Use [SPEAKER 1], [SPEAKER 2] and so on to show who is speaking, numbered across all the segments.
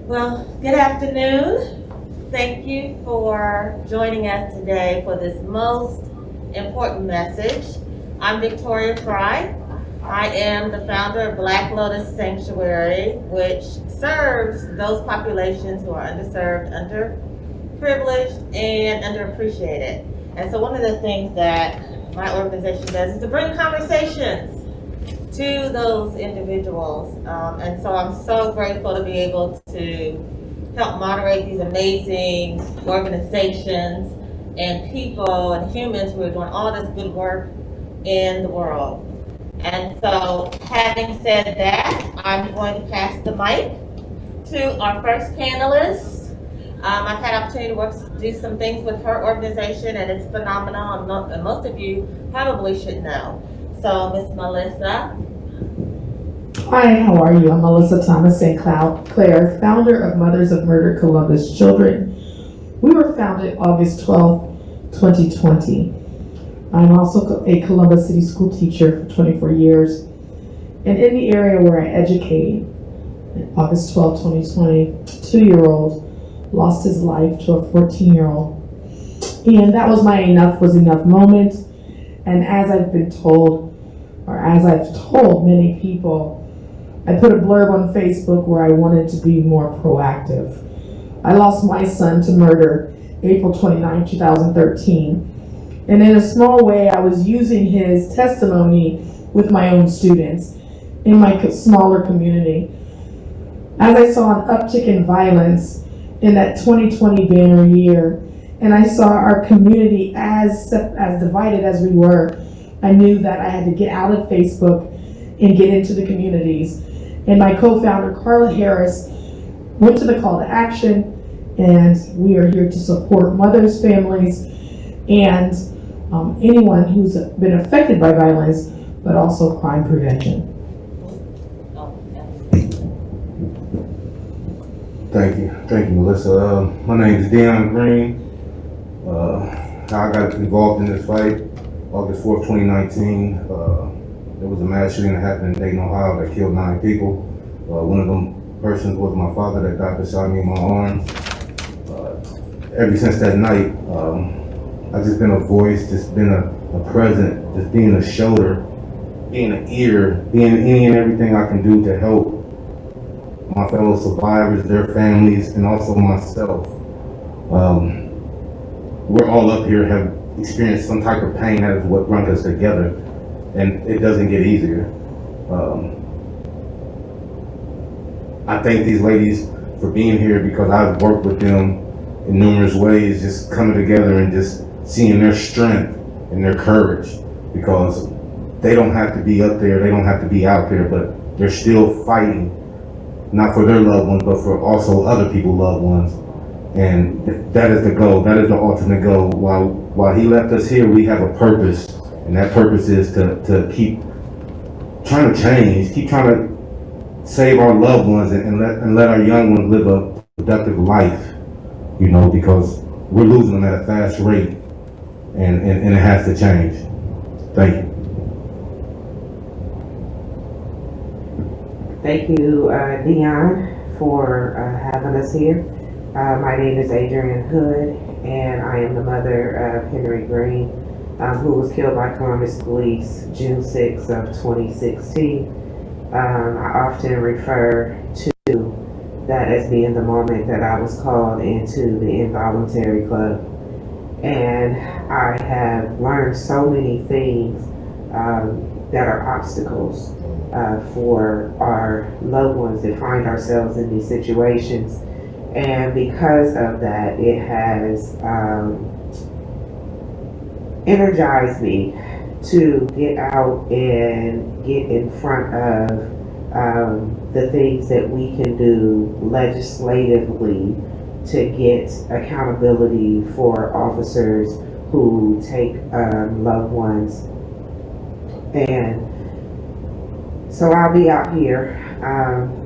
[SPEAKER 1] Well, good afternoon. Thank you for joining us today for this most important message. I'm Victoria Fry. I am the founder of Black Lotus Sanctuary, which serves those populations who are underserved, underprivileged, and underappreciated. And so one of the things that my organization does is to bring conversations to those individuals. And so I'm so grateful to be able to help moderate these amazing organizations and people and humans who are doing all this good work in the world. And so having said that, I'm going to pass the mic to our first panelist. I've had opportunity to do some things with her organization, and it's phenomenal, and most of you probably should know. So, Miss Malissa.
[SPEAKER 2] Hi, how are you? I'm Melissa Thomas St. Clair, founder of Mothers of Murdered Columbus Children. We were founded August 12, 2020. I'm also a Columbus City school teacher for 24 years. And in the area where I educate, August 12, 2020, a 2-year-old lost his life to a 14-year-old. And that was my enough was enough moment. And as I've been told, or as I've told many people, I put a blurb on Facebook where I wanted to be more proactive. I lost my son to murder April 29, 2013. And in a small way, I was using his testimony with my own students in my smaller community. As I saw an uptick in violence in that 2020 banner year, and I saw our community as divided as we were, I knew that I had to get out of Facebook and get into the communities. And my co-founder, Carla Harris, went to the call to action, and we are here to support mothers, families, and anyone who's been affected by violence, but also crime prevention.
[SPEAKER 3] Thank you, Melissa. My name is Dion Green. How I got involved in this fight, August 4th, 2019. There was a mass shooting that happened in Dayton, Ohio that killed 9 people. One of them persons was my father that died beside me in my arms. Ever since that night, I've just been a voice, just been a present, just being a shoulder, being an ear, being any and everything I can do to help my fellow survivors, their families, and also myself. We're all up here have experienced some type of pain. That is what brought us together, and it doesn't get easier. I thank these ladies for being here because I've worked with them in numerous ways, just coming together and just seeing their strength and their courage, because they don't have to be up there, they don't have to be out there, but they're still fighting, not for their loved ones, but for also other people's loved ones. And that is the goal, that is the ultimate goal. While he left us here, we have a purpose, and that purpose is to keep trying to change, keep trying to save our loved ones and let our young ones live a productive life, you know, because we're losing them at a fast rate, and it has to change. Thank you.
[SPEAKER 4] Thank you, Dion, for having us here. My name is Adrienne Hood, and I am the mother of Henry Green, who was killed by Columbus Police June 6th of 2016. I often refer to that as being the moment that I was called into the involuntary club. And I have learned so many things that are obstacles for our loved ones that find ourselves in these situations. And because of that, it has energized me to get out and get in front of the things that we can do legislatively to get accountability for officers who take loved ones. And so I'll be out here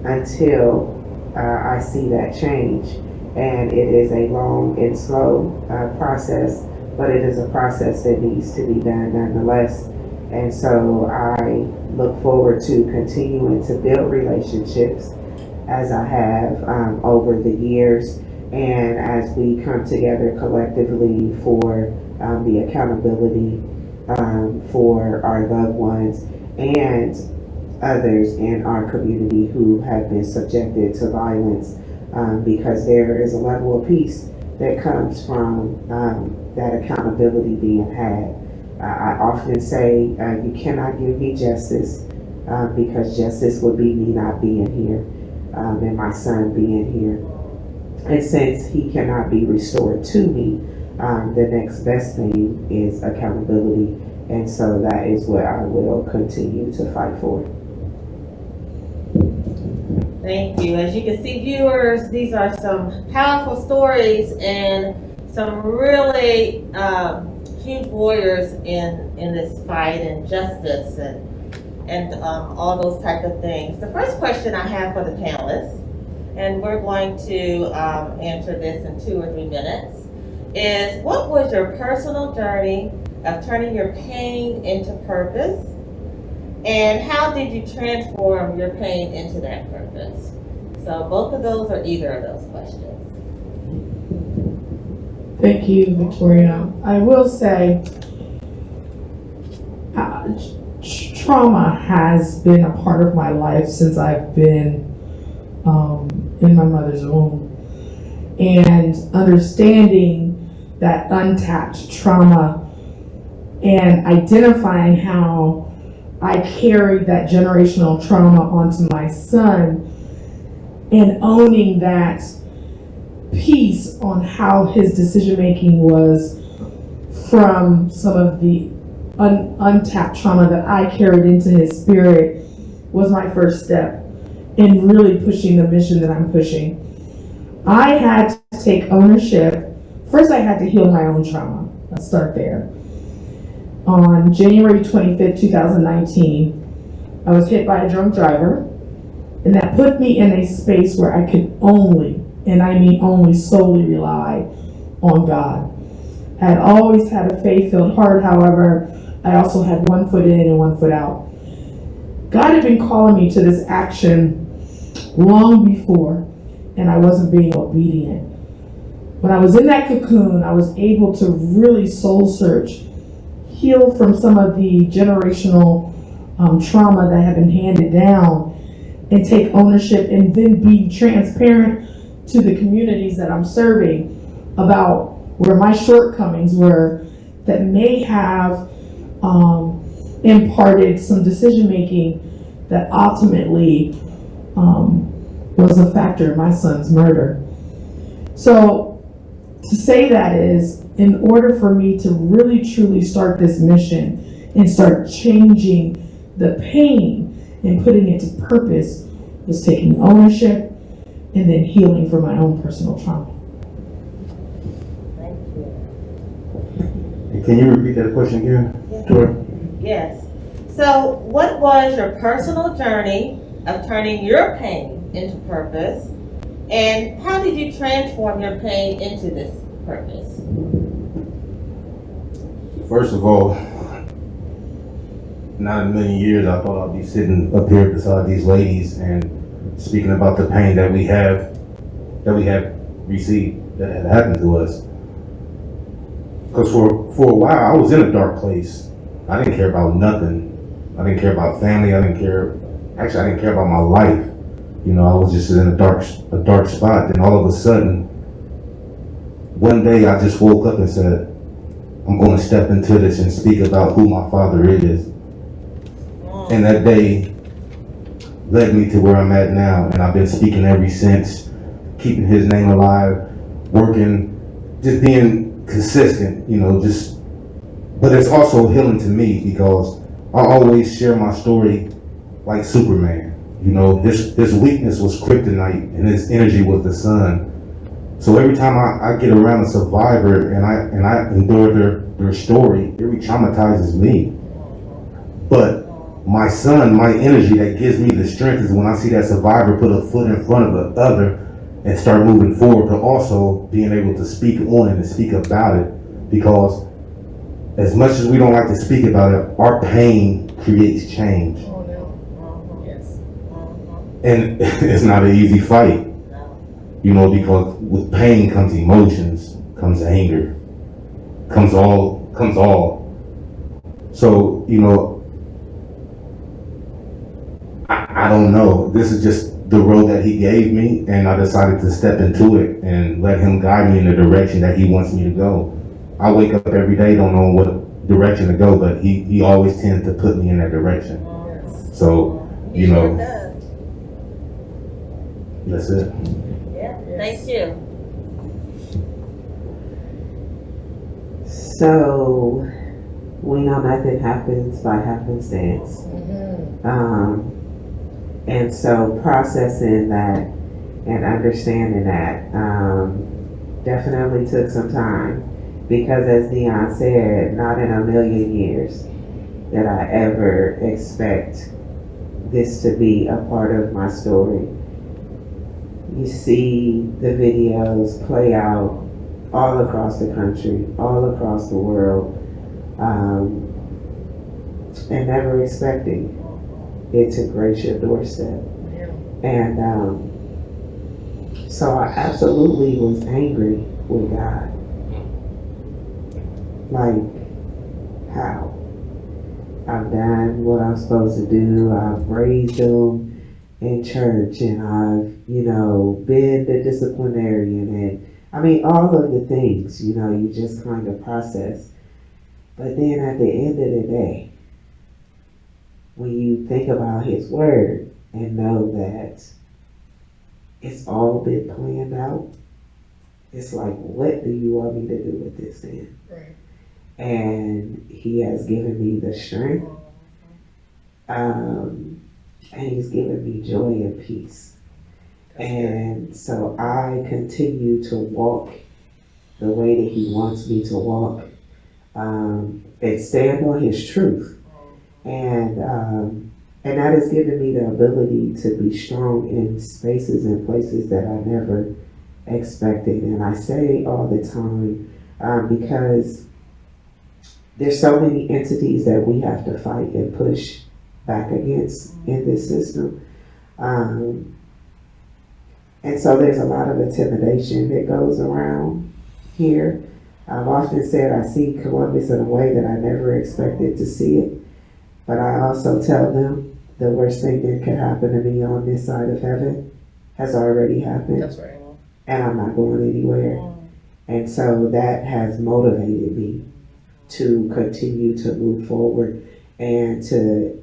[SPEAKER 4] until I see that change. And it is a long and slow process, but it is a process that needs to be done nonetheless. And so I look forward to continuing to build relationships as I have over the years, and as we come together collectively for the accountability for our loved ones and others in our community who have been subjected to violence, because there is a level of peace that comes from that accountability being had. I often say you cannot give me justice because justice would be me not being here and my son being here. And since he cannot be restored to me, the next best thing is accountability. And so that is what I will continue to fight for.
[SPEAKER 1] Thank you. As you can see, viewers, these are some powerful stories and some really huge warriors in this fight and justice and all those type of things. The first question I have for the panelists, and we're going to answer this in 2 or 3 minutes, is what was your personal journey of turning your pain into purpose, and how did you transform your pain into that purpose? So both of those or either of those questions.
[SPEAKER 2] Thank you, Victoria. I will say, trauma has been a part of my life since I've been in my mother's womb. And understanding that untapped trauma and identifying how I carried that generational trauma onto my son and owning that piece on how his decision making was from some of the untapped trauma that I carried into his spirit was my first step in really pushing the mission that I'm pushing. I had to take ownership. First, I had to heal my own trauma. Let's start there. On January 25th, 2019, I was hit by a drunk driver, and that put me in a space where I could only, and I mean only, solely rely on God. I had always had a faith-filled heart, however, I also had one foot in and one foot out. God had been calling me to this action long before, and I wasn't being obedient. When I was in that cocoon, I was able to really soul search, heal from some of the generational trauma that had been handed down, and take ownership, and then be transparent to the communities that I'm serving about where my shortcomings were that may have imparted some decision making that ultimately was a factor in my son's murder. So to say that is, in order for me to really truly start this mission and start changing the pain and putting it to purpose, is taking ownership and then healing from my own personal trauma.
[SPEAKER 1] Thank you.
[SPEAKER 3] And can you repeat that question again?
[SPEAKER 1] Yes.
[SPEAKER 3] Sure.
[SPEAKER 1] Yes. So what was your personal journey of turning your pain into purpose, and how did you transform your pain into this purpose?
[SPEAKER 3] First of all, not in a million years I thought I'd be sitting up here beside these ladies and speaking about the pain that we have received, that had happened to us. Because for a while I was in a dark place. I didn't care about nothing. I didn't care about family. I didn't care about my life. You know, I was just in a dark spot. Then all of a sudden, one day I just woke up and said, I'm going to step into this and speak about who my father is. And that day led me to where I'm at now. And I've been speaking ever since, keeping his name alive, working, just being consistent, you know, but it's also healing to me because I always share my story like Superman. You know, his weakness was kryptonite and his energy was the sun. So every time I get around a survivor and I endure their story, it re-traumatizes me. But my son, my energy that gives me the strength is when I see that survivor put a foot in front of the other and start moving forward, but also being able to speak on it and speak about it. Because as much as we don't like to speak about it, our pain creates change. And it's not an easy fight, you know, because with pain comes emotions, comes anger, comes all. So, you know, I don't know. This is just the road that he gave me, and I decided to step into it and let him guide me in the direction that he wants me to go. I wake up every day, don't know what direction to go, but he always tends to put me in that direction. So, you know, that's it.
[SPEAKER 1] Yeah, thank you.
[SPEAKER 4] So, we know nothing happens by happenstance. And so processing that and understanding that definitely took some time, because as Dion said, not in a million years did I ever expect this to be a part of my story. You see the videos play out all across the country, all across the world, and never expecting it to grace your doorstep. And so I absolutely was angry with God. Like, how? I've done what I'm supposed to do. I've raised them in church, and I've, you know, been the disciplinarian, and I mean, all of the things, you know, you just kind of process. But then at the end of the day, when you think about his word and know that it's all been planned out, it's like, what do you want me to do with this then?
[SPEAKER 2] Right.
[SPEAKER 4] And he has given me the strength, and he's given me joy and peace. And so I continue to walk the way that he wants me to walk, and stand on his truth. And that has given me the ability to be strong in spaces and places that I never expected. And I say all the time, because there's so many entities that we have to fight and push back against in this system. And so there's a lot of intimidation that goes around here. I've often said I see Columbus in a way that I never expected to see it. But I also tell them the worst thing that could happen to me on this side of heaven has already happened.
[SPEAKER 2] That's right.
[SPEAKER 4] And I'm not going anywhere. And so that has motivated me to continue to move forward and to,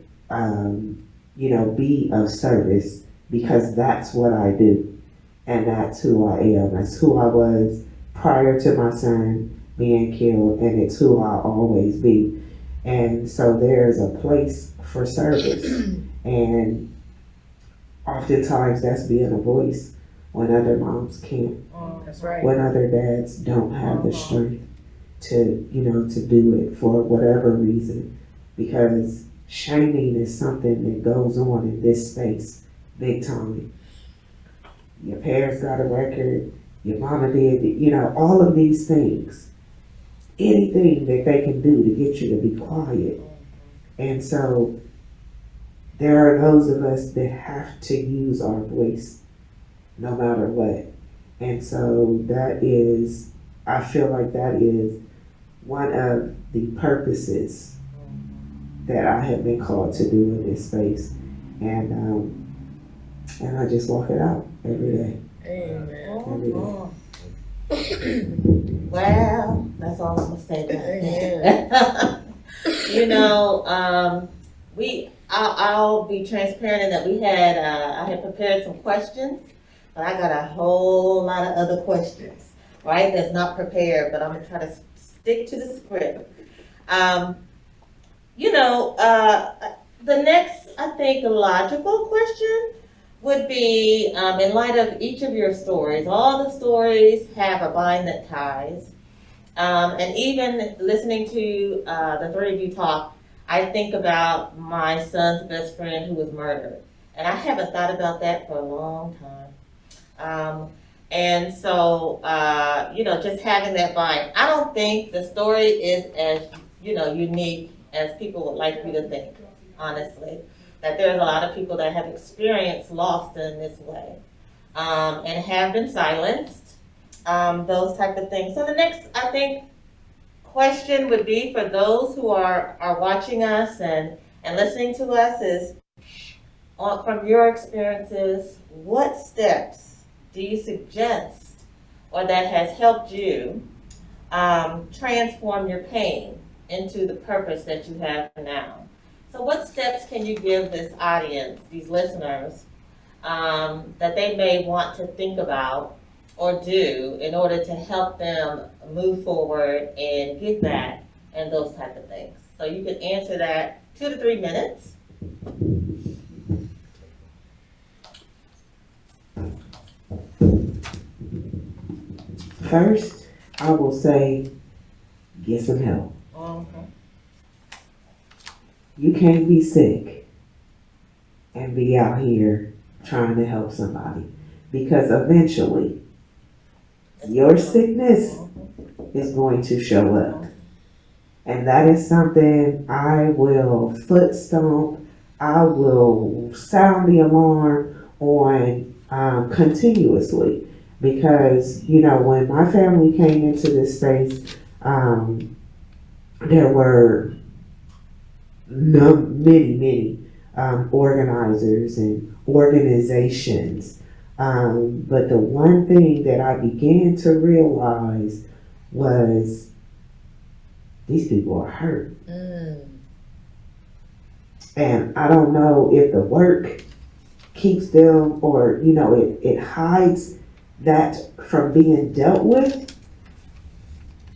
[SPEAKER 4] you know, be of service, because that's what I do. And that's who I am. That's who I was prior to my son being killed, and it's who I'll always be. And so there's a place for service. And oftentimes that's being a voice when other moms can't.
[SPEAKER 2] That's right.
[SPEAKER 4] When other dads don't have the strength to, you know, to do it for whatever reason. Because shaming is something that goes on in this space big time. Your parents got a record, your mama did, you know, all of these things. Anything that they can do to get you to be quiet. And so there are those of us that have to use our voice no matter what. And so that is, I feel like that is one of the purposes that I have been called to do in this space. And I just walk it out every day.
[SPEAKER 2] Amen.
[SPEAKER 4] Every day.
[SPEAKER 1] Well, that's all I'm gonna say about that. You know, I'll be transparent in that I had prepared some questions, but I got a whole lot of other questions, right? That's not prepared, but I'm gonna try to stick to the script. You know, the next, I think, logical question would be, in light of each of your stories, all the stories have a bind that ties. And even listening to the three of you talk, I think about my son's best friend who was murdered. And I haven't thought about that for a long time. And so, you know, just having that bind. I don't think the story is as, you know, unique as people would like you to think, honestly. that there's a lot of people that have experienced loss in this way, and have been silenced, those type of things. So the next, I think, question would be for those who are watching us and listening to us is, from your experiences, what steps do you suggest or that has helped you transform your pain into the purpose that you have now? So what steps can you give this audience, these listeners, that they may want to think about or do in order to help them move forward and get back and those type of things? So you can answer that 2 to 3 minutes.
[SPEAKER 4] First, I will say, get some help. You can't be sick and be out here trying to help somebody, because eventually your sickness is going to show up. And that is something I will foot stomp, I will sound the alarm on continuously. Because, you know, when my family came into this space, there were many organizers and organizations. But the one thing that I began to realize was these people are hurt. And I don't know if the work keeps them, or, you know, it hides that from being dealt with.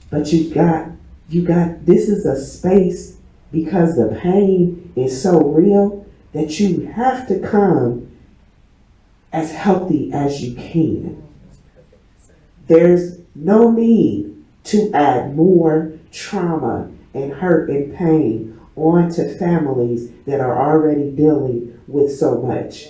[SPEAKER 4] But you got, this is a space, because the pain is so real, that you have to come as healthy as you can. There's no need to add more trauma and hurt and pain onto families that are already dealing with so much.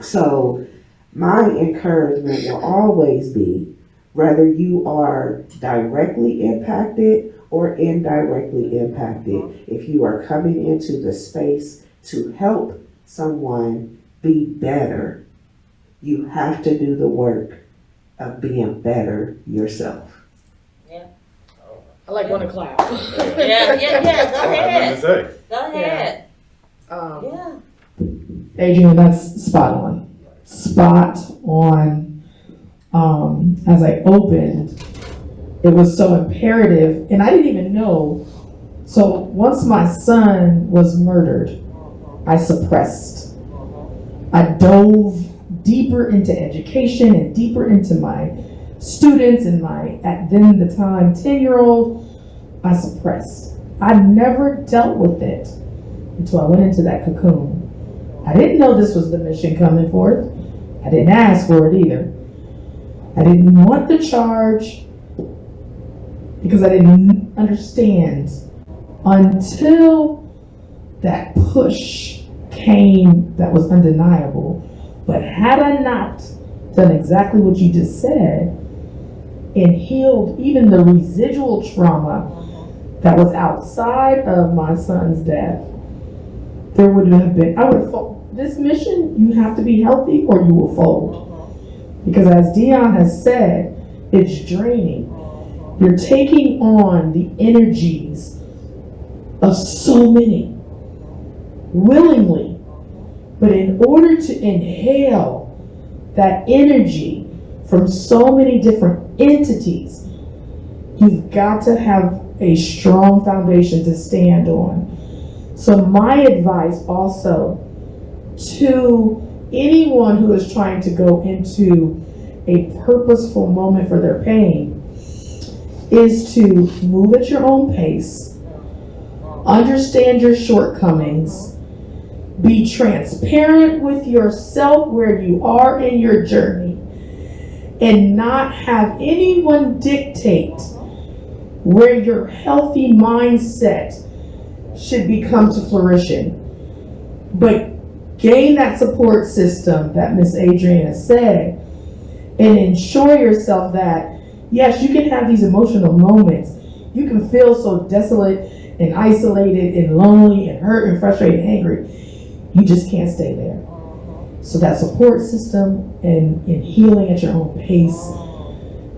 [SPEAKER 4] So my encouragement will always be, whether you are directly impacted or indirectly impacted, if you are coming into the space to help someone be better, you have to do the work of being better yourself.
[SPEAKER 1] Yeah.
[SPEAKER 2] I like one to clap.
[SPEAKER 1] Yeah. Go ahead. Go ahead.
[SPEAKER 2] Yeah. Adrienne, that's spot on. As I opened, it was so imperative, and I didn't even know. So once my son was murdered, I suppressed. I dove deeper into education and deeper into my students and my, at then the time, 10-year-old, I suppressed. I never dealt with it until I went into that cocoon. I didn't know this was the mission coming forth. I didn't ask for it either. I didn't want the charge because I didn't understand until that push came that was undeniable. But had I not done exactly what you just said and healed even the residual trauma that was outside of my son's death, there would have been, I would have folded. This mission, you have to be healthy or you will fold. Because as Dion has said, it's draining. You're taking on the energies of so many willingly. But in order to inhale that energy from so many different entities, you've got to have a strong foundation to stand on. So my advice also to anyone who is trying to go into a purposeful moment for their pain is to move at your own pace, understand your shortcomings, be transparent with yourself where you are in your journey, and not have anyone dictate where your healthy mindset should become to fruition. But gain that support system that Miss Adrienne has said, and ensure yourself that, yes, you can have these emotional moments. You can feel so desolate and isolated and lonely and hurt and frustrated and angry. You just can't stay there. So that support system and healing at your own pace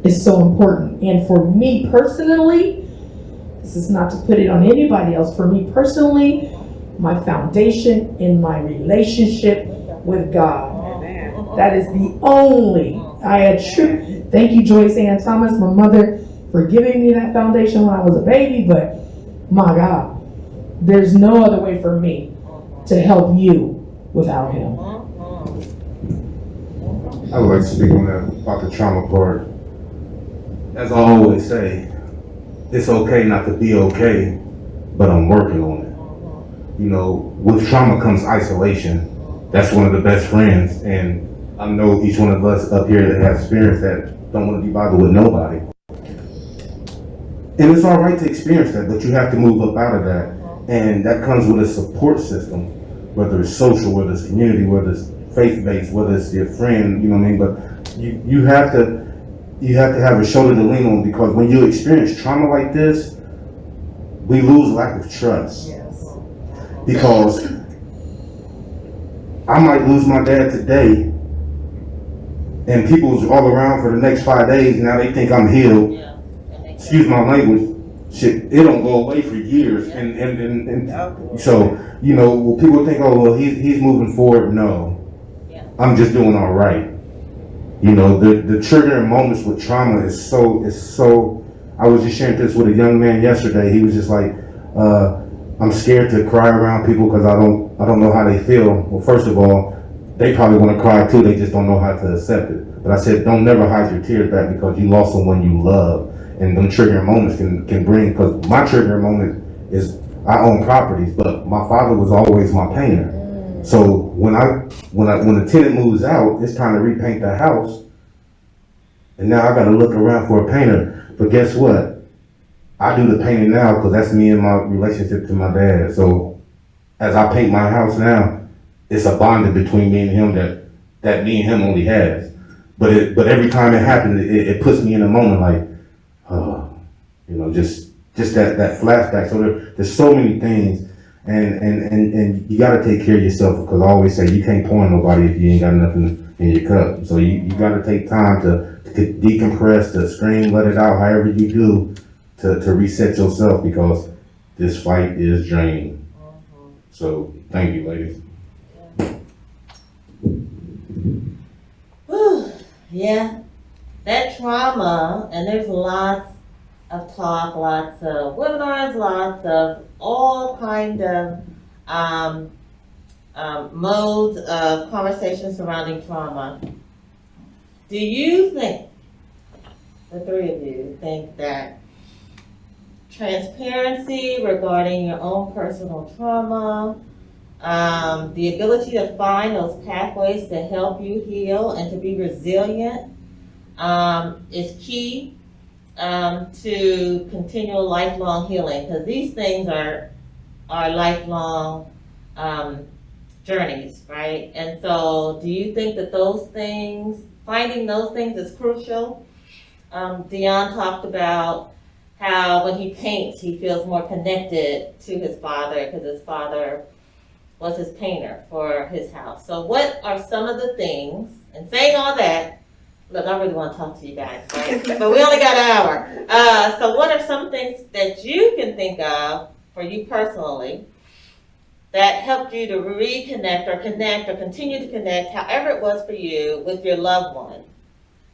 [SPEAKER 2] is so important. And for me personally, this is not to put it on anybody else. For me personally, my foundation in my relationship with God. That is the only, thank you Joyce Ann Thomas, my mother, for giving me that foundation when I was a baby, but my God, there's no other way for me to help you without him.
[SPEAKER 3] I would like to speak on that about the trauma part. As I always say, it's okay not to be okay, but I'm working on it. You know, with trauma comes isolation. That's one of the best friends, and I know each one of us up here that have experience that don't want to be bothered with nobody. And it's all right to experience that, but you have to move up out of that. And that comes with a support system, whether it's social, whether it's community, whether it's faith-based, whether it's your friend, you know what I mean? But you have to have a shoulder to lean on, because when you experience trauma like this, we lose lack of trust.
[SPEAKER 1] Yes.
[SPEAKER 3] Because I might lose my dad today, and people's all around for the next 5 days, now they think I'm healed.
[SPEAKER 1] Yeah.
[SPEAKER 3] Excuse my language, shit, it don't go away for years. And so, you know, when people think, oh, well, he's moving forward, no.
[SPEAKER 1] Yeah.
[SPEAKER 3] I'm just doing all right. You know, the triggering moments with trauma is so, I was just sharing this with a young man yesterday. He was just like, I'm scared to cry around people because I don't know how they feel. Well, first of all, they probably want to cry too, they just don't know how to accept it. But I said, don't never hide your tears back, because you lost someone you love. And them triggering moments can bring, because my triggering moment is, I own properties, but my father was always my painter. So when the tenant moves out, it's time to repaint the house. And now I gotta look around for a painter. But guess what? I do the painting now because that's me and my relationship to my dad. So as I paint my house now, it's a bonding between me and him that me and him only has. But every time it happens, it puts me in a moment like, you know, just that flashback. So there's so many things, and you got to take care of yourself, because I always say you can't pour on nobody if you ain't got nothing in your cup. So you got to take time to decompress, to scream, let it out, however you do, to reset yourself, because this fight is draining. So thank you, ladies.
[SPEAKER 1] Whew. Yeah, that trauma, and there's lots of talk, lots of webinars, lots of all kind of modes of conversation surrounding trauma. Do you think, the three of you, think that transparency regarding your own personal trauma, the ability to find those pathways to help you heal and to be resilient is key to continual lifelong healing? Because these things are lifelong journeys, right? And so do you think that those things, finding those things is crucial? Dion talked about how when he paints, he feels more connected to his father because his father was his painter for his house. So what are some of the things, and saying all that, look, I really want to talk to you guys, right? But we only got an hour. So what are some things that you can think of for you personally that helped you to reconnect or connect or continue to connect, however it was for you, with your loved one?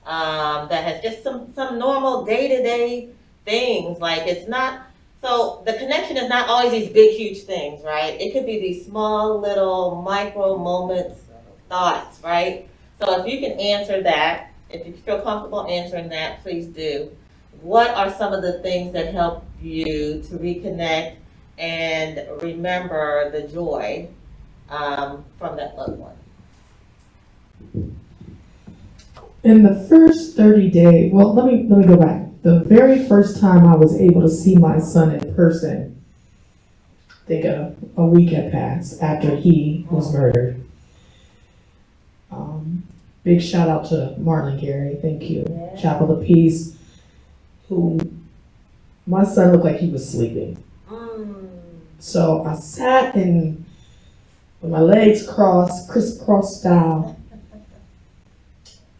[SPEAKER 1] That has just some normal day-to-day things, like it's not, so the connection is not always these big, huge things, right? It could be these small, little, micro moments, thoughts, right? So if you can answer that, if you feel comfortable answering that, please do. What are some of the things that help you to reconnect and remember the joy from that loved one?
[SPEAKER 2] In the first 30 days, well, let me go back. The very first time I was able to see my son in person, I think a week had passed after he was murdered. Big shout out to Marlon Gary, thank you.
[SPEAKER 1] Yeah.
[SPEAKER 2] Chapel of Peace, who, my son looked like he was sleeping. So I sat and with my legs crossed, crisscross style.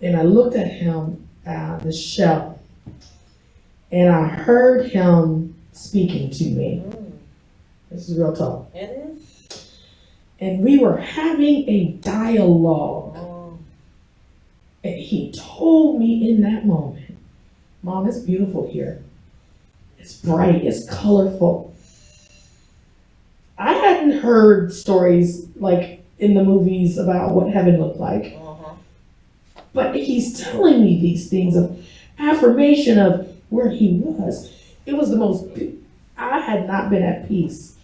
[SPEAKER 2] And I looked at him at the shelf, and I heard him speaking to me. This is real talk.
[SPEAKER 1] It is.
[SPEAKER 2] And we were having a dialogue. And he told me in that moment, Mom, it's beautiful here. It's bright, it's colorful. I hadn't heard stories like in the movies about what heaven looked like. But he's telling me these things of affirmation of where he was. It was the most, I had not been at peace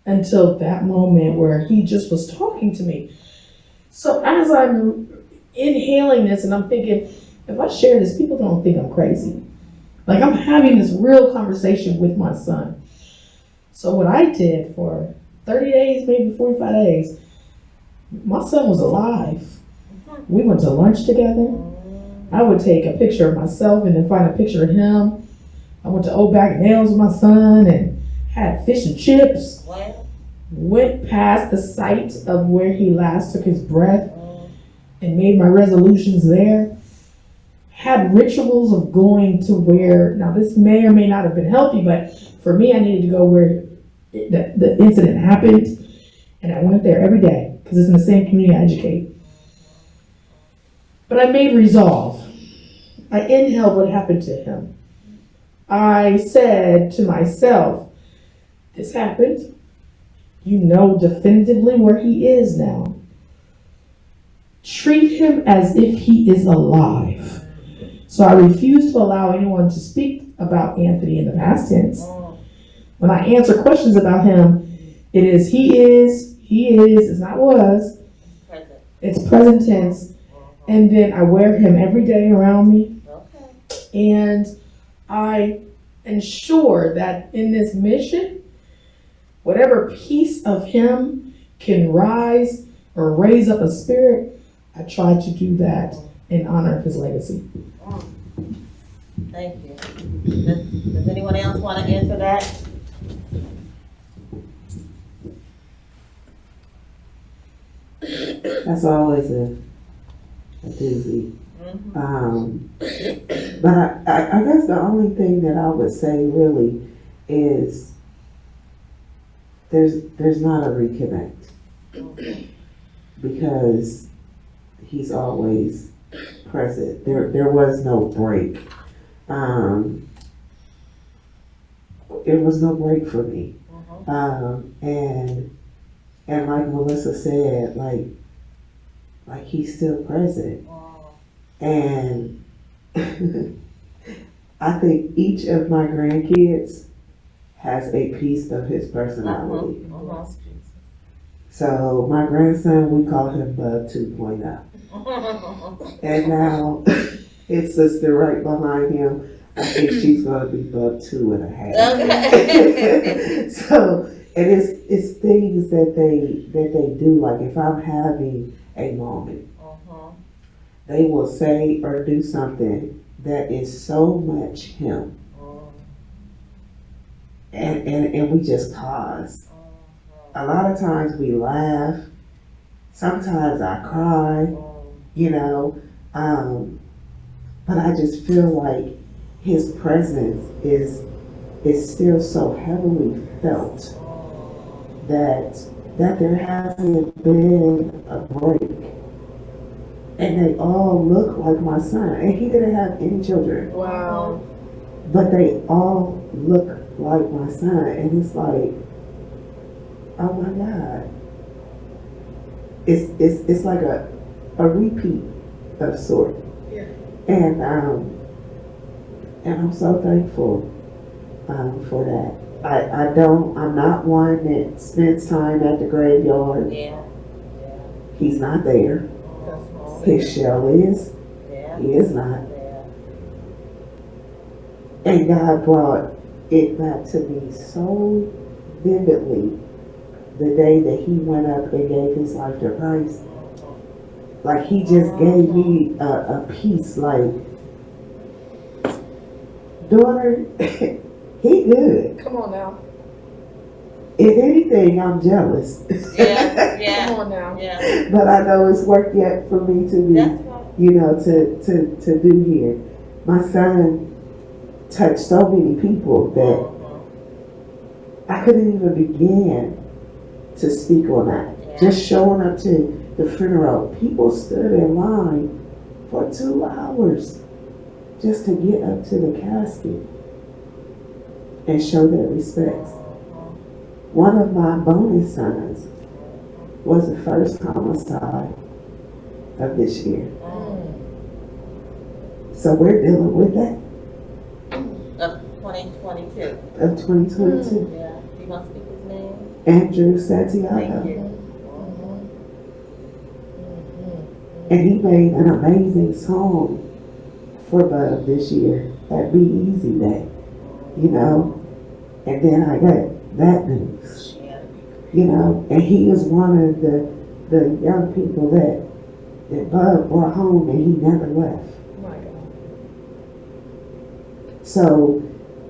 [SPEAKER 2] until that moment where he just was talking to me. So as I'm inhaling this and I'm thinking, if I share this, people don't think I'm crazy. Like I'm having this real conversation with my son. So what I did for 30 days, maybe 45 days, my son was alive. We went to lunch together. I would take a picture of myself and then find a picture of him. I went to Old Bag Nails with my son and had fish and chips.
[SPEAKER 1] Well,
[SPEAKER 2] Went past the site of where he last took his breath and made my resolutions there. Had rituals of going to where, now this may or may not have been healthy, but for me, I needed to go where the incident happened. And I went there every day because it's in the same community I educate. But I made resolve. I inhaled what happened to him. I said to myself, this happened. You know definitively where he is now. Treat him as if he is alive. So I refuse to allow anyone to speak about Anthony in the past tense. When I answer questions about him, it is he is, it's not was.
[SPEAKER 1] present.
[SPEAKER 2] It's present tense. And then I wear him every day around me.
[SPEAKER 1] Okay.
[SPEAKER 2] And I ensure that in this mission, whatever piece of him can rise or raise up a spirit, I try to do that in honor of his legacy.
[SPEAKER 1] Thank you. Does anyone else want to answer that?
[SPEAKER 4] That's always a doozy. But I guess the only thing that I would say really is there's not a reconnect because he's always present. There was no break. It was no break for me. And like Melissa said, like he's still present. And I think each of my grandkids has a piece of his personality. So my grandson, we call him Bub 2.0. And now his sister right behind him, I think she's gonna be Bub 2.5.
[SPEAKER 1] Okay.
[SPEAKER 4] So, and it's things that they do. Like if I'm having a moment, they will say or do something that is so much him. And we just pause. A lot of times we laugh. Sometimes I cry, you know. But I just feel like his presence is still so heavily felt that there hasn't been a break. And they all look like my son. And he didn't have any children.
[SPEAKER 2] Wow.
[SPEAKER 4] But they all look like my son. And it's like, oh my God. It's like a repeat of sort.
[SPEAKER 2] Yeah.
[SPEAKER 4] And I'm so thankful for that. I'm not one that spends time at the graveyard.
[SPEAKER 1] Yeah.
[SPEAKER 4] He's not there. His shell is.
[SPEAKER 1] Yeah.
[SPEAKER 4] He is not.
[SPEAKER 1] Yeah.
[SPEAKER 4] And God brought it back to me so vividly the day that he went up and gave his life to Christ. Like he just gave me a peace, like, daughter, he good.
[SPEAKER 2] Come on now.
[SPEAKER 4] If anything, I'm jealous.
[SPEAKER 1] Yeah, yeah,
[SPEAKER 2] Come on now.
[SPEAKER 1] yeah.
[SPEAKER 4] But I know it's work yet for me to be,
[SPEAKER 1] That's right.
[SPEAKER 4] you know, to do here. My son touched so many people that I couldn't even begin to speak on that.
[SPEAKER 1] Yeah.
[SPEAKER 4] Just showing up to the funeral, people stood in line for 2 hours just to get up to the casket and show their respects. One of my bonus sons was the first homicide of this year. So we're dealing with that
[SPEAKER 1] Of 2022.
[SPEAKER 4] of 2022.
[SPEAKER 1] Yeah. Do you want to speak his name?
[SPEAKER 4] Andrew
[SPEAKER 1] Thank
[SPEAKER 4] Santiago.
[SPEAKER 1] you.
[SPEAKER 4] And he made an amazing song for Bub this year. That Be Easy Day, you know. And then I got that news,
[SPEAKER 1] Yeah.
[SPEAKER 4] you know. And he is one of the young people that Bub brought home and he never left.
[SPEAKER 2] My God.
[SPEAKER 4] So,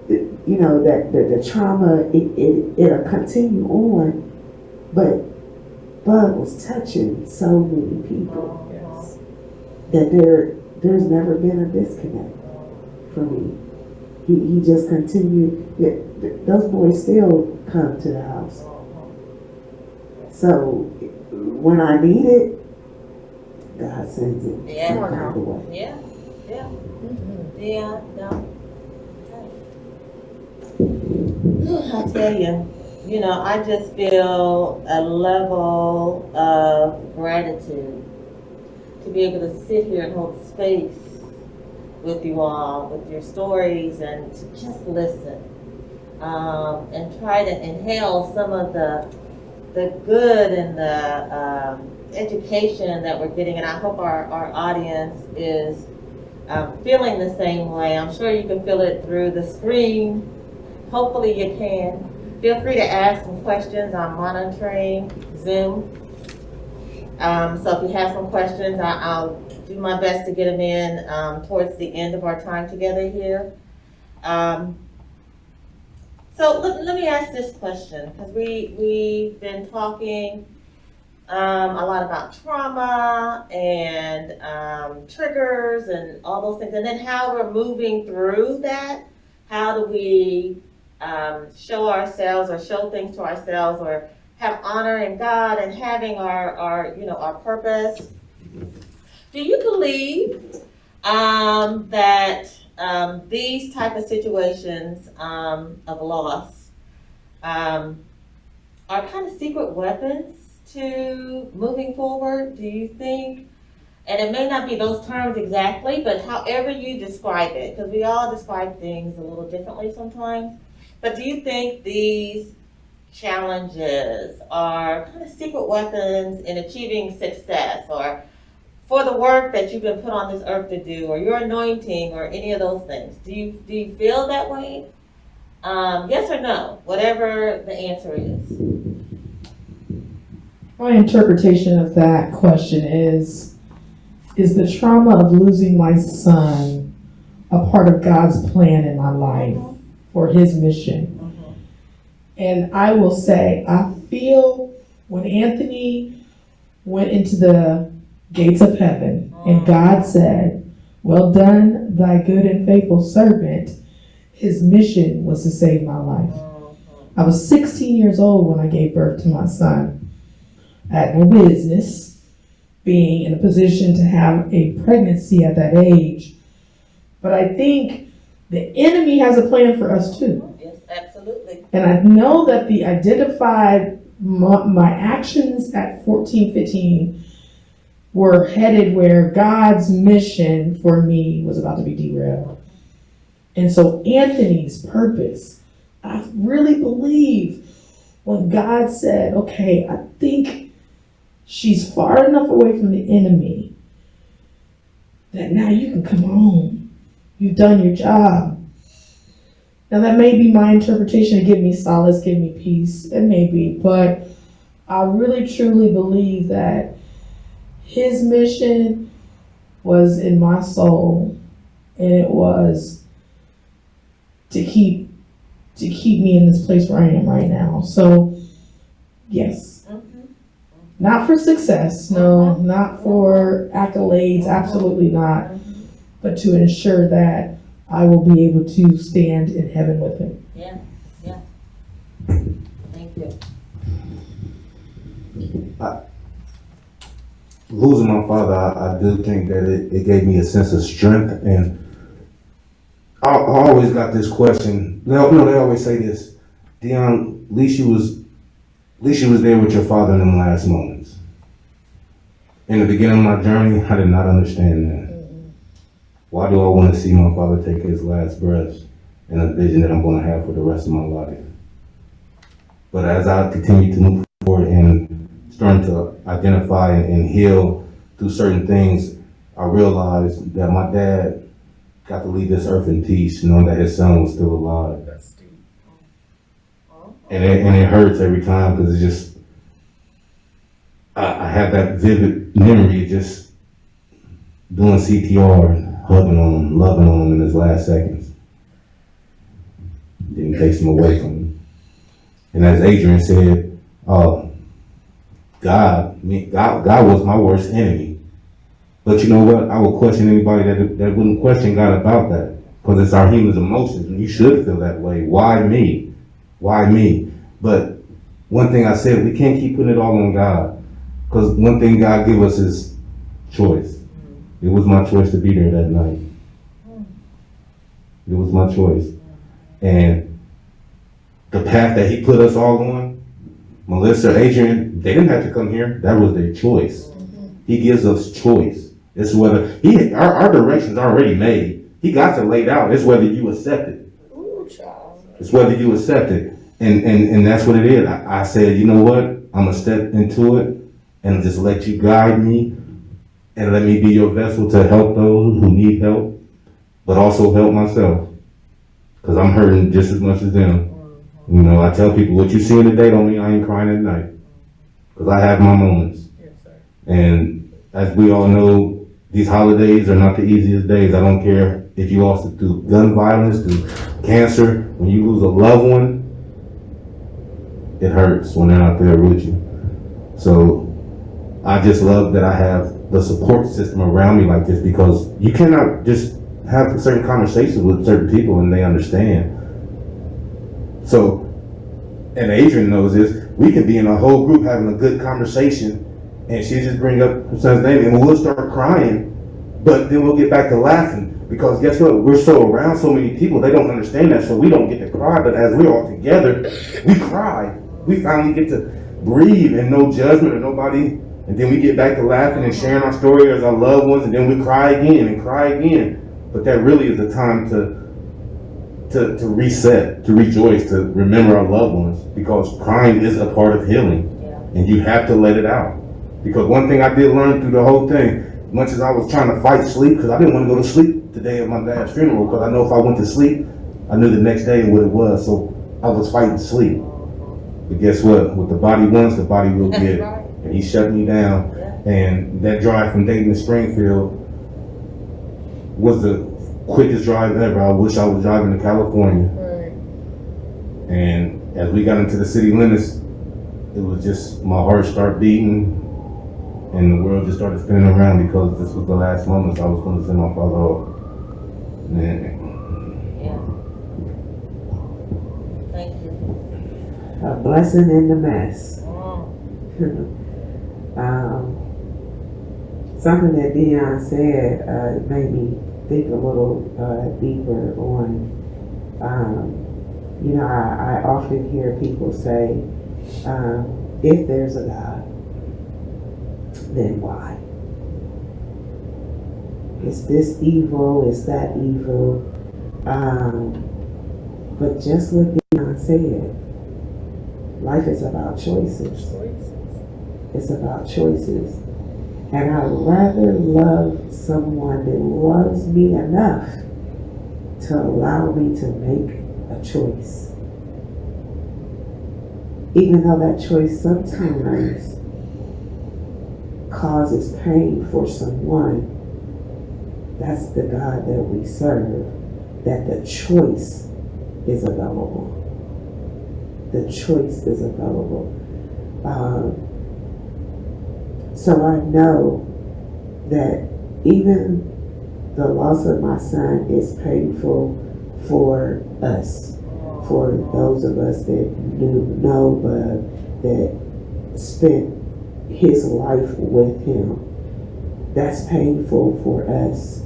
[SPEAKER 4] you know, that the trauma, it'll continue on, but Bud was touching so many people
[SPEAKER 2] Yes.
[SPEAKER 4] that there's never been a disconnect for me. He just continued. Those boys still come to the house. So when I need it, God sends it
[SPEAKER 1] Yeah.
[SPEAKER 4] some kind of way.
[SPEAKER 1] Yeah. Yeah. Yeah. No. Okay. I tell you know, I just feel a level of gratitude to be able to sit here and hold space with you all, with your stories, and to just listen, and try to inhale some of the good and the education that we're getting. And I hope our audience is feeling the same way. I'm sure you can feel it through the screen. Hopefully you can. Feel free to ask some questions. I'm monitoring Zoom. So if you have some questions, I'll do my best to get them in towards the end of our time together here. So let me ask this question, because we've been talking a lot about trauma and triggers and all those things, and then how we're moving through that. How do we show ourselves or show things to ourselves or have honor in God and having our purpose? Do you believe that these type of situations of loss are kind of secret weapons to moving forward? Do you think, and it may not be those terms exactly, but however you describe it, because we all describe things a little differently sometimes, but do you think these challenges are kind of secret weapons in achieving success, or for the work that you've been put on this earth to do, or your anointing, or any of those things? Do you feel that way? Yes or no? Whatever the answer is.
[SPEAKER 2] My interpretation of that question is the trauma of losing my son a part of God's plan in my life for his mission? And I will say, I feel when Anthony went into the gates of heaven and God said, "Well done, thy good and faithful servant," his mission was to save my life. I was 16 years old when I gave birth to my son. I had no business being in a position to have a pregnancy at that age. But I think the enemy has a plan for us too.
[SPEAKER 1] Yes, absolutely.
[SPEAKER 2] And I know that the identified my actions at 14, 15 were headed where God's mission for me was about to be derailed. And so Anthony's purpose, I really believe when God said, okay, I think she's far enough away from the enemy that now you can come home. You've done your job. Now that may be my interpretation to give me solace, give me peace. It may be, but I really truly believe that his mission was in my soul, and it was to keep to keep me in this place where I am right now. So, yes. Not for success, no, not for accolades, absolutely not, but to ensure that I will be able to stand in heaven with him.
[SPEAKER 1] Yeah. Thank you.
[SPEAKER 3] Losing my father, I do think that it gave me a sense of strength, and I always got this question. They always say this, Dion, at least you was there with your father in them last moments. In the beginning of my journey, I did not understand that. Why do I want to see my father take his last breaths in a vision that I'm going to have for the rest of my life? But as I continue to move forward and starting to identify and heal through certain things, I realized that my dad got to leave this earth in peace, knowing that his son was still alive. And it hurts every time, because it's just, I have that vivid memory of just doing CPR and hugging on him, loving on him in his last seconds. Then he takes him away from me. And as Adrienne said, God was my worst enemy. But you know what? I would question anybody that wouldn't question God about that, because it's our human emotions, and you should feel that way. Why me? Why me? But one thing I said, we can't keep putting it all on God, because one thing God gave us is choice. It was my choice to be there that night. It was my choice. And the path that he put us all on, Malissa, Adrienne, they didn't have to come here. That was their choice. He gives us choice. It's whether our direction's already made. He got it laid out. It's whether you accept it. It's whether you accept it. And that's what it is. I said, you know what? I'm going to step into it and just let you guide me and let me be your vessel to help those who need help, but also help myself, because I'm hurting just as much as them. You know, I tell people, what you see today don't mean I ain't crying at night, because I have my moments. Yes, sir. And as we all know, these holidays are not the easiest days. I don't care if you lost it through gun violence, through cancer. When you lose a loved one, it hurts when they're not there with you. So I just love that I have the support system around me like this, because you cannot just have certain conversations with certain people and they understand. So, and Adrienne knows this, we could be in a whole group having a good conversation and she just bring up her son's name and we'll start crying, but then we'll get back to laughing, because guess what? We're so around so many people, they don't understand that, so we don't get to cry, but as we're all together, we cry. We finally get to breathe and no judgment or nobody, and then we get back to laughing and sharing our story as our loved ones, and then we cry again and cry again. But that really is a time to reset, to rejoice, to remember our loved ones, because crying is a part of healing, and you have to let it out. Because one thing I did learn through the whole thing, much as I was trying to fight sleep, because I didn't want to go to sleep the day of my dad's funeral, because I know if I went to sleep, I knew the next day what it was, so I was fighting sleep. But guess what? What the body wants, the body will get. And he shut me down. And that drive from Dayton to Springfield was the quickest drive ever. I wish I was driving to California. And as we got into the city limits, it was just, my heart started beating and the world just started spinning around, because this was the last moments I was going to send my father off. Man.
[SPEAKER 1] Thank you.
[SPEAKER 4] A blessing in the mess. Something that Dion said made me think a little deeper on, I often hear people say, if there's a God, then why? Is this evil? Is that evil? But just what Dion said, life is about choices. It's about choices. And I'd rather love someone that loves me enough to allow me to make a choice. Even though that choice sometimes causes pain for someone, that's the God that we serve, that the choice is available. the choice is available. So I know that even the loss of my son is painful for us, for those of us that know Bub, that spent his life with him. That's painful for us.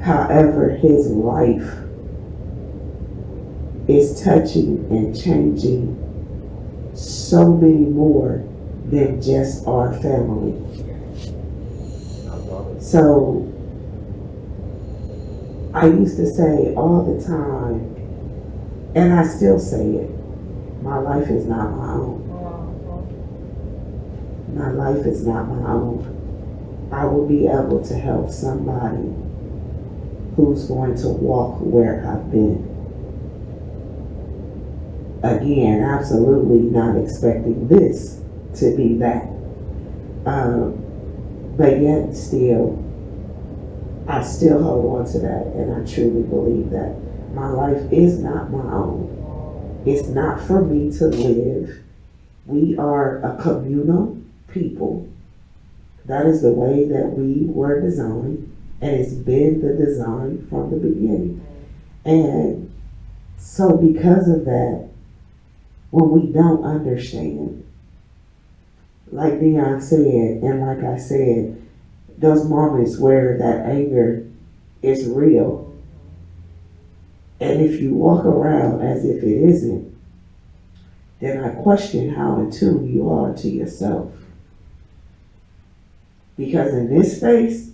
[SPEAKER 4] However, his life is touching and changing so many more than just our family. So I used to say all the time, and I still say it, my life is not my own. My life is not my own. I will be able to help somebody who's going to walk where I've been. Again, absolutely not expecting this to be that. But yet still, I still hold on to that, and I truly believe that my life is not my own. It's not for me to live. We are a communal people. That is the way that we were designed, and it's been the design from the beginning. And so because of that, when we don't understand, like Dion said, and like I said, those moments where that anger is real, and if you walk around as if it isn't, then I question how in tune you are to yourself. Because in this space,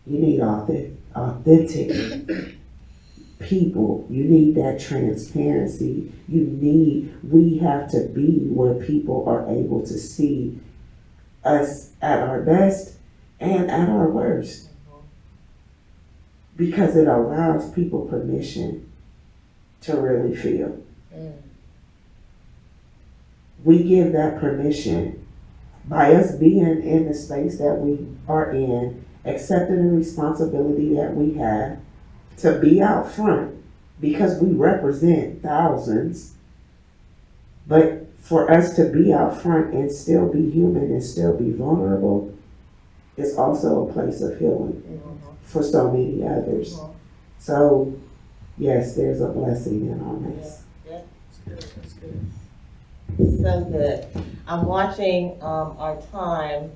[SPEAKER 4] you need authentic people. You need that transparency. We have to be where people are able to see us at our best and at our worst. Because it allows people permission to really feel. We give that permission by us being in the space that we are in, accepting the responsibility that we have to be out front, because we represent thousands. But for us to be out front and still be human and still be vulnerable is also a place of healing for so many others. So yes, there's a blessing in all this.
[SPEAKER 1] Yeah. That's good. So good. I'm watching our time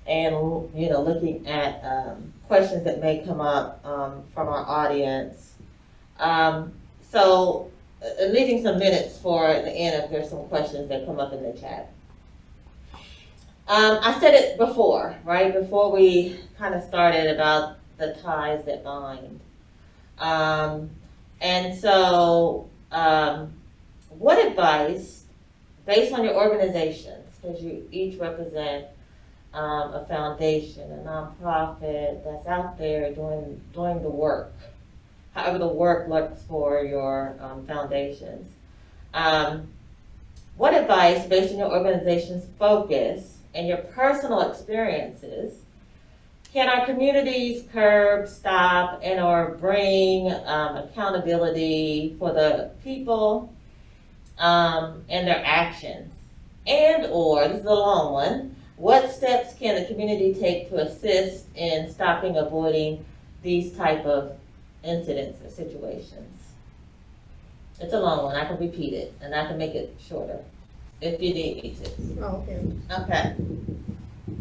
[SPEAKER 1] and looking at questions that may come up from our audience. So leaving some minutes for the end if there's some questions that come up in the chat. I said it before, right? Before we kind of started about the ties that bind. And so what advice, based on your organizations, because you each represent a foundation, a nonprofit that's out there doing the work, however the work looks for your foundations. What advice, based on your organization's focus and your personal experiences, can our communities curb, stop, and or bring accountability for the people and their actions? And or, this is a long one, what steps can the community take to assist in stopping, avoiding these type of incidents or situations? It's a long one. I can repeat it, and I can make it shorter if you need me to.
[SPEAKER 2] Oh, okay.
[SPEAKER 1] Okay.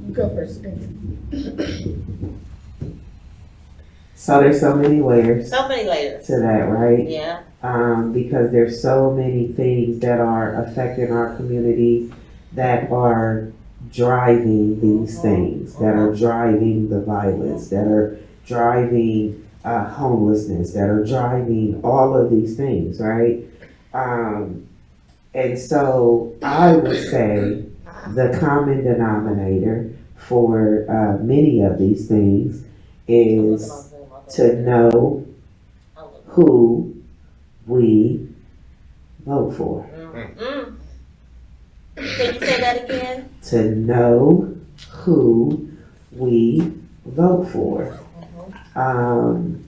[SPEAKER 2] You go first.
[SPEAKER 4] So there's so many layers
[SPEAKER 1] So many layers.
[SPEAKER 4] to that, right?
[SPEAKER 1] Yeah.
[SPEAKER 4] Because there's so many things that are affecting our community that are driving these things, that are driving the violence, that are driving homelessness, that are driving all of these things, right? And so I would say the common denominator for many of these things is to know who we vote for.
[SPEAKER 1] Can you say that again?
[SPEAKER 4] To know who we vote for. And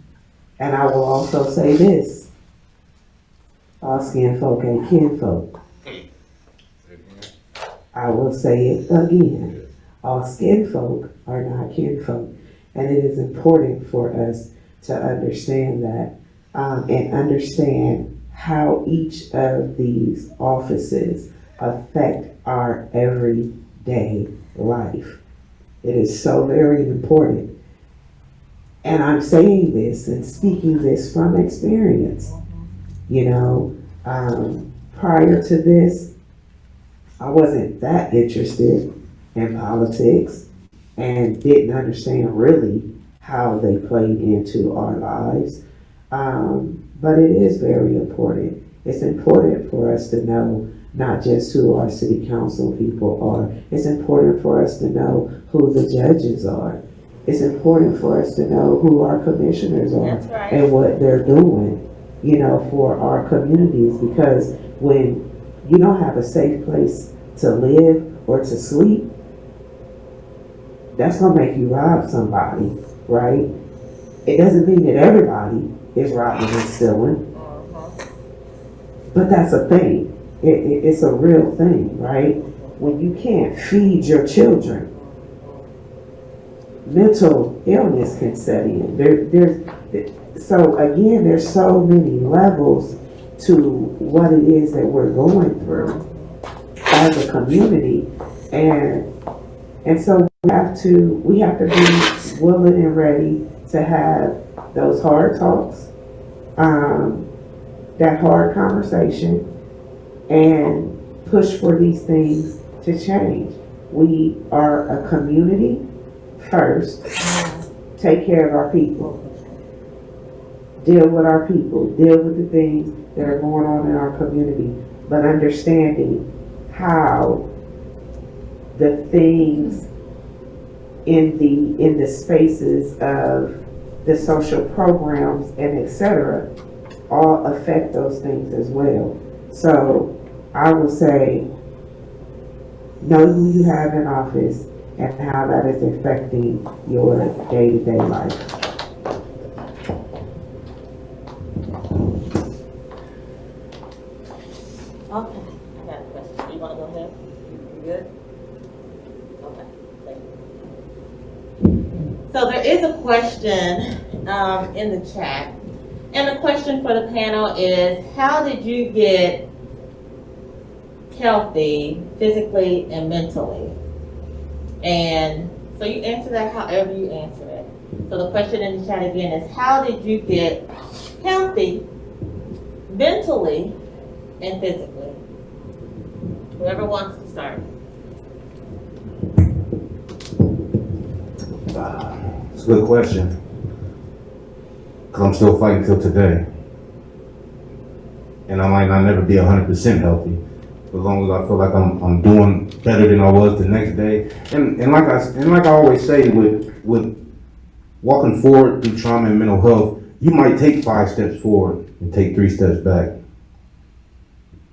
[SPEAKER 4] I will also say this. All skin folk ain't kin folk. I will say it again. All skin folk are not kin folk. And it is important for us to understand that and understand how each of these offices affect our everyday life. It is so very important. And I'm saying this and speaking this from experience. You know, prior to this, I wasn't that interested in politics and didn't understand really how they played into our lives. But it is very important. It's important for us to know not just who our city council people are. It's important for us to know who the judges are. It's important for us to know who our commissioners are.
[SPEAKER 1] That's right.
[SPEAKER 4] And what they're doing, you know, for our communities. Because when you don't have a safe place to live or to sleep, that's gonna make you rob somebody, right? It doesn't mean that everybody is robbing and stealing, but that's a thing. It's a real thing, right? When you can't feed your children, mental illness can set in. So again, there's so many levels to what it is that we're going through as a community, and so we have to be willing and ready to have those hard talks, that hard conversation, and push for these things to change. We are a community first. Take care of our people. Deal with our people. Deal with the things that are going on in our community, but understanding how the things in the spaces of the social programs and etc. all affect those things as well. So I would say, know who you have in office and how that is affecting your day-to-day life.
[SPEAKER 1] Okay, I got a question. You wanna go ahead? You good? Okay, thank you. So there is a question in the chat, and the question for the panel is, how did you get healthy physically and mentally? And so you answer that however you answer it. So the question in the chat again is, how did you get healthy mentally and physically? Whoever wants to start.
[SPEAKER 3] It's a good question. Because I'm still fighting till today. And I might not never be 100% healthy. But as long as I feel like I'm doing better than I was the next day. And like I always say, with walking forward through trauma and mental health, you might take 5 steps forward and take 3 steps back.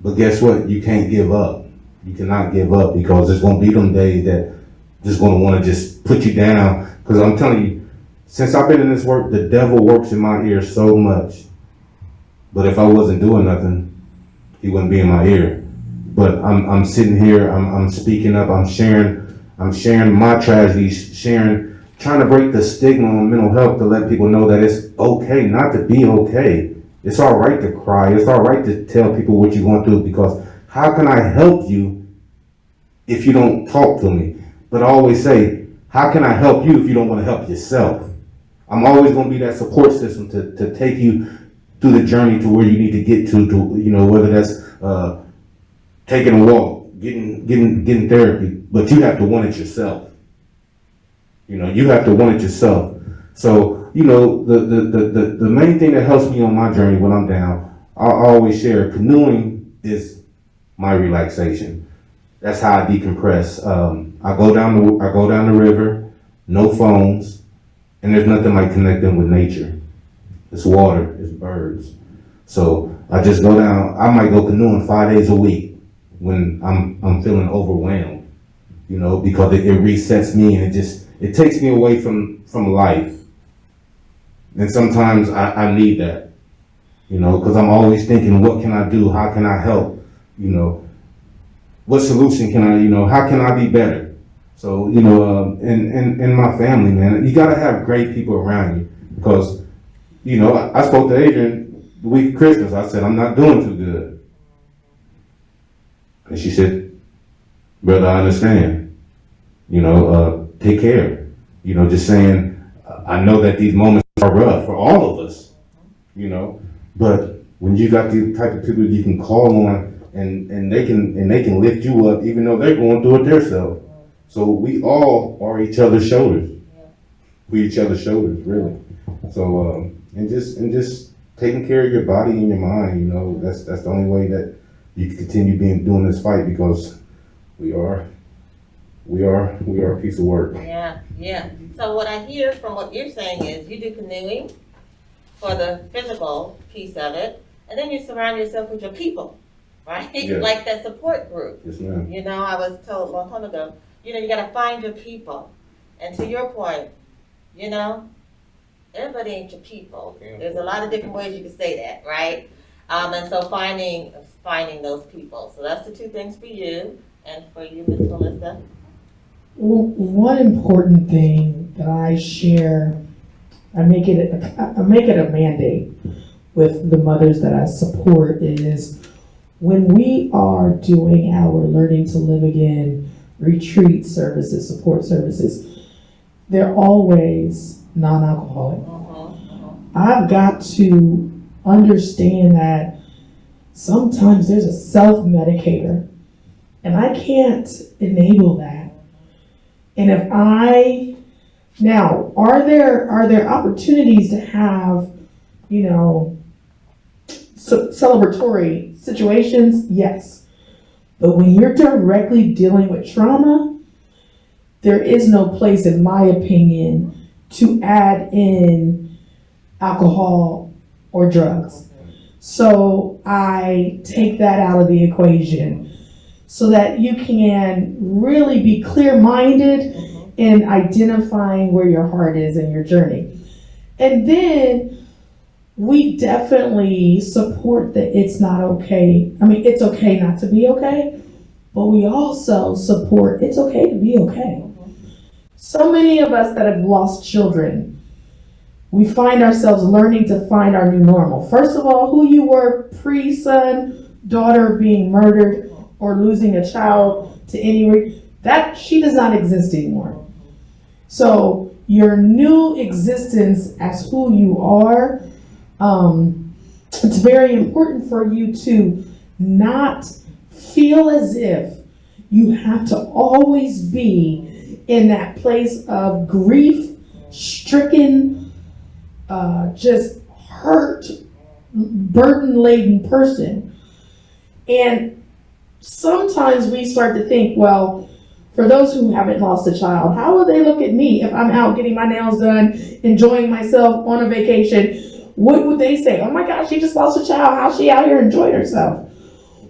[SPEAKER 3] But guess what? You can't give up. You cannot give up, because there's going to be them days that just going to want to just put you down. Because I'm telling you, since I've been in this work, the devil works in my ear so much. But if I wasn't doing nothing, he wouldn't be in my ear. But I'm sitting here, I'm speaking up, I'm sharing my tragedies, trying to break the stigma on mental health, to let people know that it's okay not to be okay. It's all right to cry. It's all right to tell people what you're going through, because how can I help you if you don't talk to me? But I always say, how can I help you if you don't want to help yourself? I'm always going to be that support system to take you through the journey to where you need to get to you know, whether that's taking a walk, getting therapy, but you have to want it yourself. You know, you have to want it yourself. So, you know, the main thing that helps me on my journey when I'm down, I always share, canoeing is my relaxation. That's how I decompress. I go down the river, no phones, and there's nothing like connecting with nature. It's water, it's birds. So I just go down. I might go canoeing 5 days a week when I'm feeling overwhelmed, you know, because it resets me, and it takes me away from life. And sometimes I need that. you know, because I'm always thinking, what can I do? How can I help? You know, what solution can I, you know, how can I be better? So, you know, in my family, man, you gotta have great people around you, because, you know, I spoke to Adrienne the week of Christmas. I said, I'm not doing too good. And she said, brother, I understand, you know, take care. You know, just saying, I know that these moments are rough for all of us, you know, but when you got these type of people you can call on, and they can lift you up even though they're going through it themselves. So we all are each other's shoulders. We each other's shoulders, really. So and just taking care of your body and your mind, you know, that's the only way that you can continue doing this fight, because we are a piece of work.
[SPEAKER 1] Yeah, yeah. So what I hear from what you're saying is you do canoeing for the physical piece of it, and then you surround yourself with your people, right?
[SPEAKER 3] Yeah.
[SPEAKER 1] Like that support group.
[SPEAKER 3] Yes, ma'am.
[SPEAKER 1] You know, I was told a long time ago, you know, you gotta find your people. And to your point, you know, everybody ain't your people. There's a lot of different ways you can say that, right? And so finding those people. So that's the two things for you, and for you, Miss Melissa.
[SPEAKER 2] One important thing that I share, I make it a mandate with the mothers that I support, is when we are doing our Learning to Live Again retreat services, support services, they're always non-alcoholic. I've got to understand that sometimes there's a self-medicator, and I can't enable that. And if now, are there opportunities to have, you know, celebratory situations? Yes. But when you're directly dealing with trauma, there is no place, in my opinion, to add in alcohol or drugs. So I take that out of the equation so that you can really be clear-minded in identifying where your heart is in your journey. And then we definitely support that it's not okay. I mean, it's okay not to be okay, but we also support it's okay to be okay. So many of us that have lost children, we find ourselves learning to find our new normal. First of all, who you were pre-son, daughter being murdered, or losing a child to any that she does not exist anymore. So your new existence as who you are, it's very important for you to not feel as if you have to always be in that place of grief, stricken, just hurt, burden-laden person. And sometimes we start to think, well, for those who haven't lost a child, how will they look at me if I'm out getting my nails done, enjoying myself on a vacation? What would they say? Oh my gosh, she just lost a child. How's she out here enjoying herself?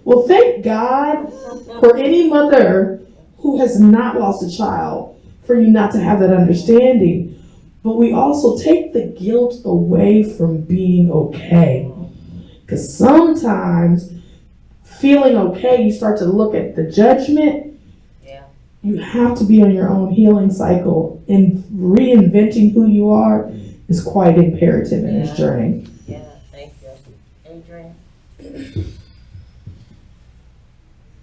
[SPEAKER 2] Well, thank God for any mother who has not lost a child, for you not to have that understanding. But we also take the guilt away from being okay. Because sometimes feeling okay, you start to look at the judgment.
[SPEAKER 1] Yeah.
[SPEAKER 2] You have to be on your own healing cycle, and reinventing who you are is quite imperative in this journey.
[SPEAKER 1] Yeah, thank you. Adrienne?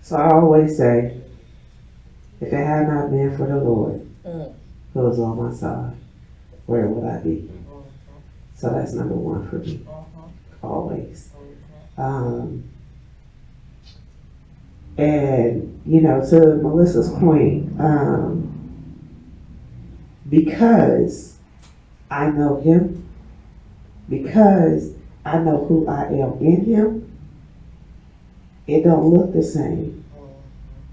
[SPEAKER 4] So I always say, if it had not been for the Lord who was on my side, where would I be? So that's number one for me, always. And, you know, to Melissa's point, because I know him, because I know who I am in him, it don't look the same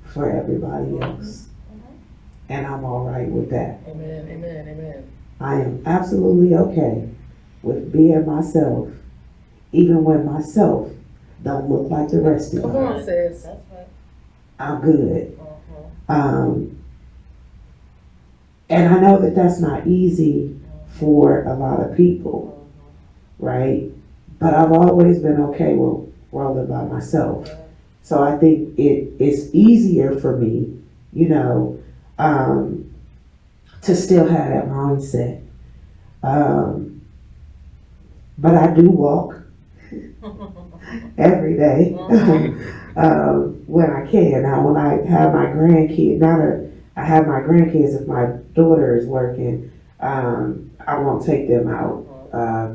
[SPEAKER 4] for everybody else. And I'm all right with that.
[SPEAKER 2] Amen, amen, amen.
[SPEAKER 4] I am absolutely okay with being myself, even when myself don't look like the rest of
[SPEAKER 2] Come
[SPEAKER 4] them.
[SPEAKER 2] on, sis.
[SPEAKER 1] That's right.
[SPEAKER 4] I'm good. And I know that that's not easy for a lot of people, right? But I've always been okay with rolling by myself. So I think it's easier for me, you know, to still have that mindset. But I do walk every day when I can. Now, when I have my grandkids, now that I have my grandkids, if my daughter is working, I won't take them out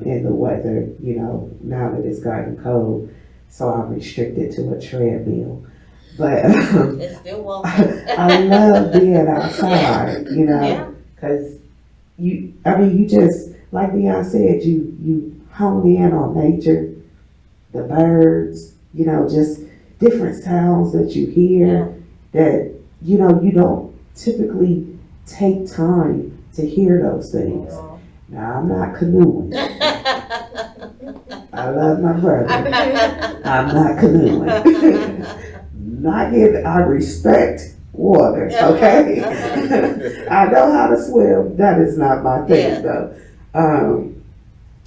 [SPEAKER 4] in the weather, you know, now that it's gotten cold. So I'm restricted to a treadmill. But
[SPEAKER 1] It's still walking.
[SPEAKER 4] I love being outside, you know, because you just, like Dion said, you hone in on nature, the birds, you know, just different sounds that you hear that, you know, you don't typically take time to hear those things. Now, I'm not canoeing. I love my brother. I'm not canoeing. I respect water, okay? I know how to swim. That is not my thing, though. And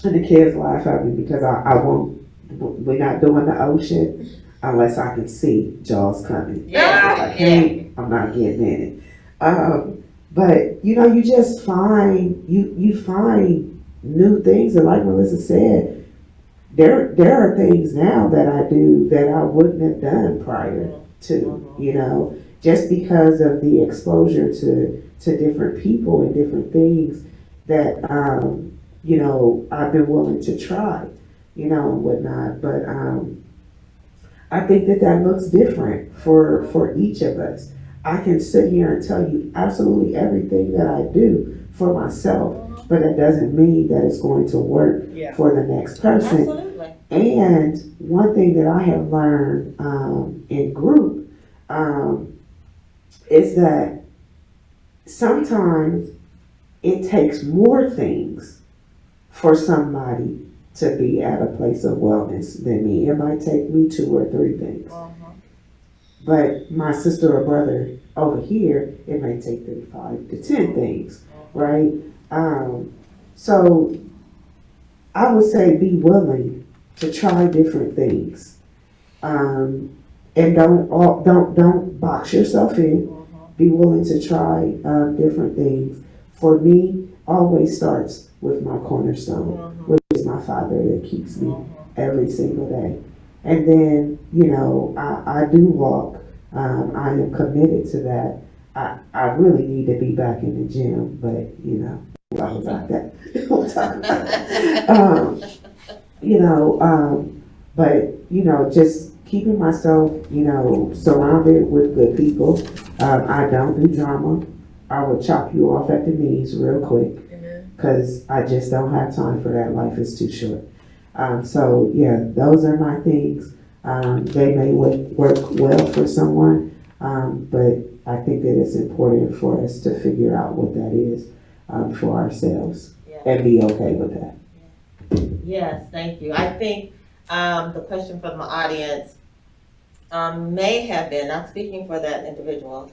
[SPEAKER 4] the kids laugh at me because I won't, we're not doing the ocean unless I can see Jaws coming. If I can't, I'm not getting in it. But, you know, you just find, you find new things. And like Malissa said, there are things now that I do that I wouldn't have done prior to, you know, just because of the exposure to different people and different things that, you know, I've been willing to try, you know, and whatnot. But I think that looks different for each of us. I can sit here and tell you absolutely everything that I do for myself, but that doesn't mean that it's going to work for the next person.
[SPEAKER 1] Absolutely.
[SPEAKER 4] And one thing that I have learned in group is that sometimes it takes more things for somebody to be at a place of wellness than me. It might take me 2 or 3 things. But my sister or brother over here, it may take them 5 to 10 things, right? So I would say be willing to try different things, and don't box yourself in. Be willing to try different things. For me, always starts with my cornerstone, which is my Father that keeps me every single day. And then, you know, I do walk. I am committed to that. I really need to be back in the gym, but, you know, we'll talk about that. We'll talk about that. You know, but, you know, just keeping myself, you know, surrounded with good people. I don't do drama. I will chop you off at the knees real quick because I just don't have time for that. Life is too short. So, yeah, those are my things. They may work well for someone, but I think that it's important for us to figure out what that is for ourselves and be okay with that.
[SPEAKER 1] Yes, thank you. I think the question from the audience may have been, not speaking for that individual,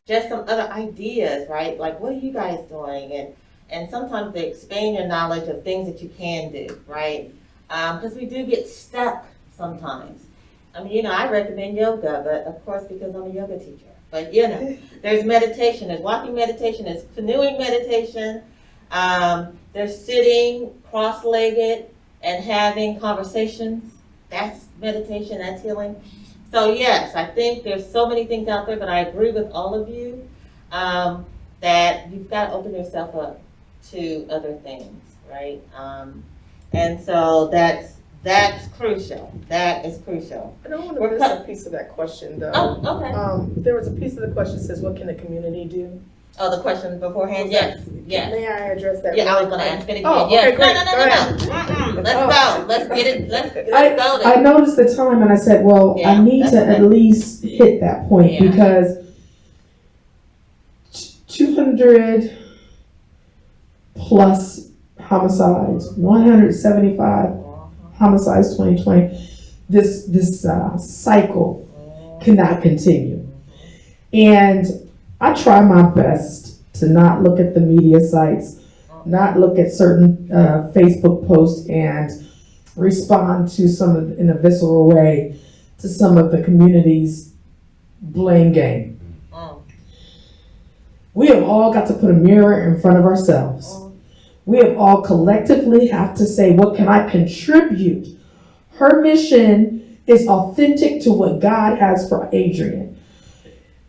[SPEAKER 1] just some other ideas, right? Like, what are you guys doing? And sometimes they expand your knowledge of things that you can do, right? Because we do get stuck sometimes. I mean, you know, I recommend yoga, but of course, because I'm a yoga teacher. But, you know, there's meditation, there's walking meditation, there's canoeing meditation, there's sitting cross-legged and having conversations. That's meditation, that's healing. So, yes, I think there's so many things out there, but I agree with all of you that you've got to open yourself up to other things, right? And so that's crucial. That is crucial.
[SPEAKER 2] I don't want to miss a piece of that question, though.
[SPEAKER 1] Oh, okay.
[SPEAKER 2] There was a piece of the question that says, what can the community do?
[SPEAKER 1] Oh, the question beforehand? Yes.
[SPEAKER 2] May I address that?
[SPEAKER 1] Yeah, I was going to ask it again.
[SPEAKER 2] Oh, okay,
[SPEAKER 1] yes.
[SPEAKER 2] great.
[SPEAKER 1] No. Let's go. Let's get it. Let's go there.
[SPEAKER 2] I noticed the time and I said, well, I need to at least hit that point because 200 plus homicides, 175 homicides 2020. This cycle cannot continue. And I try my best to not look at the media sites, not look at certain Facebook posts and respond to in a visceral way to some of the community's blame game. We have all got to put a mirror in front of ourselves. We have all collectively have to say, what can I contribute? Her mission is authentic to what God has for Adrienne.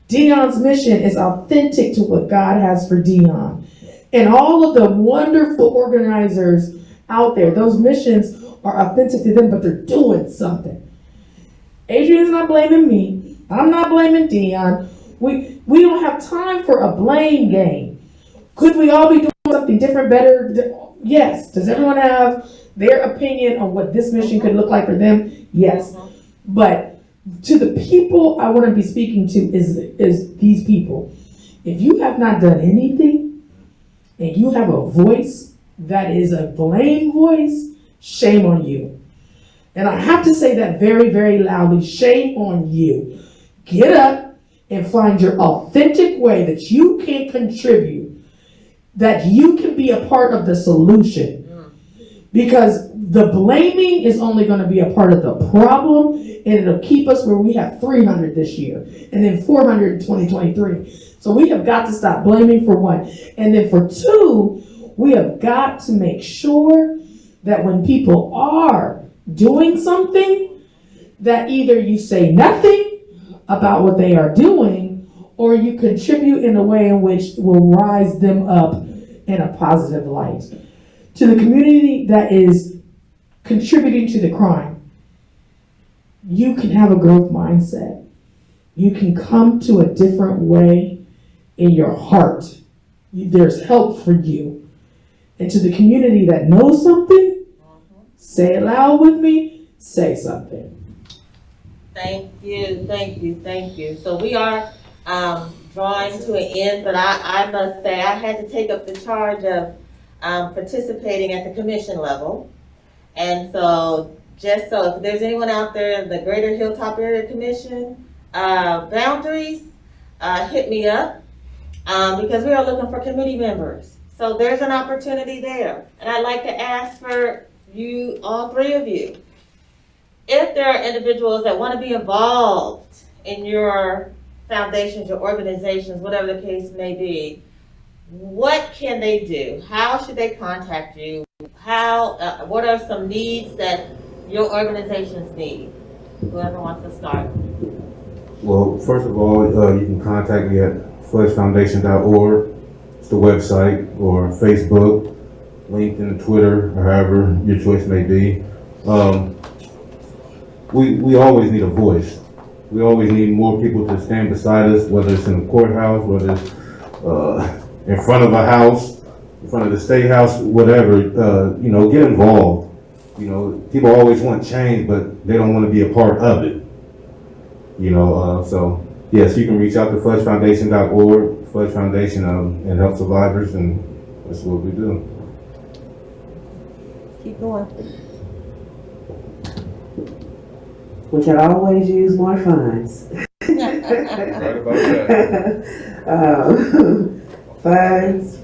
[SPEAKER 2] Dion's mission is authentic to what God has for Dion. And all of the wonderful organizers out there, those missions are authentic to them, but they're doing something. Adrienne's not blaming me. I'm not blaming Dion. We don't have time for a blame game. Could we all be doing something different, better? Yes. Does everyone have their opinion on what this mission could look like for them? Yes. But to the people I want to be speaking to is these people. If you have not done anything and you have a voice that is a blame voice, shame on you. And I have to say that very, very loudly, shame on you. Get up and find your authentic way that you can contribute, that you can be a part of the solution. Because the blaming is only going to be a part of the problem, and it'll keep us where we have 300 this year, and then 400 in 2023. So we have got to stop blaming, for one. And then for two, we have got to make sure that when people are doing something, that either you say nothing about what they are doing, or you contribute in a way in which will rise them up in a positive light. To the community that is contributing to the crime, you can have a growth mindset. You can come to a different way in your heart. There's help for you. And to the community that knows something, say it loud with me, say something.
[SPEAKER 1] Thank you, thank you, thank you. So we are drawing to an end, but I must say I had to take up the charge of participating at the commission level. And so just so if there's anyone out there in the Greater Hilltop Area Commission boundaries, hit me up because we are looking for committee members. So there's an opportunity there. And I'd like to ask for you, all three of you, if there are individuals that want to be involved in your foundations, your organizations, whatever the case may be, what can they do? How should they contact you? What are some needs that your organizations need? Whoever wants to start.
[SPEAKER 3] Well, first of all, you can contact me at fudgefoundation.org. It's the website, or Facebook, LinkedIn, Twitter, or however your choice may be. We always need a voice. We always need more people to stand beside us, whether it's in the courthouse, whether it's in front of a house, in front of the state house, whatever. Get involved. People always want change, but they don't want to be a part of it. So yes, you can reach out to fudgefoundation.org, Fudge Foundation, and help survivors, and that's what we do.
[SPEAKER 1] Keep going.
[SPEAKER 4] We can always use more funds.
[SPEAKER 3] Right about that.
[SPEAKER 4] Funds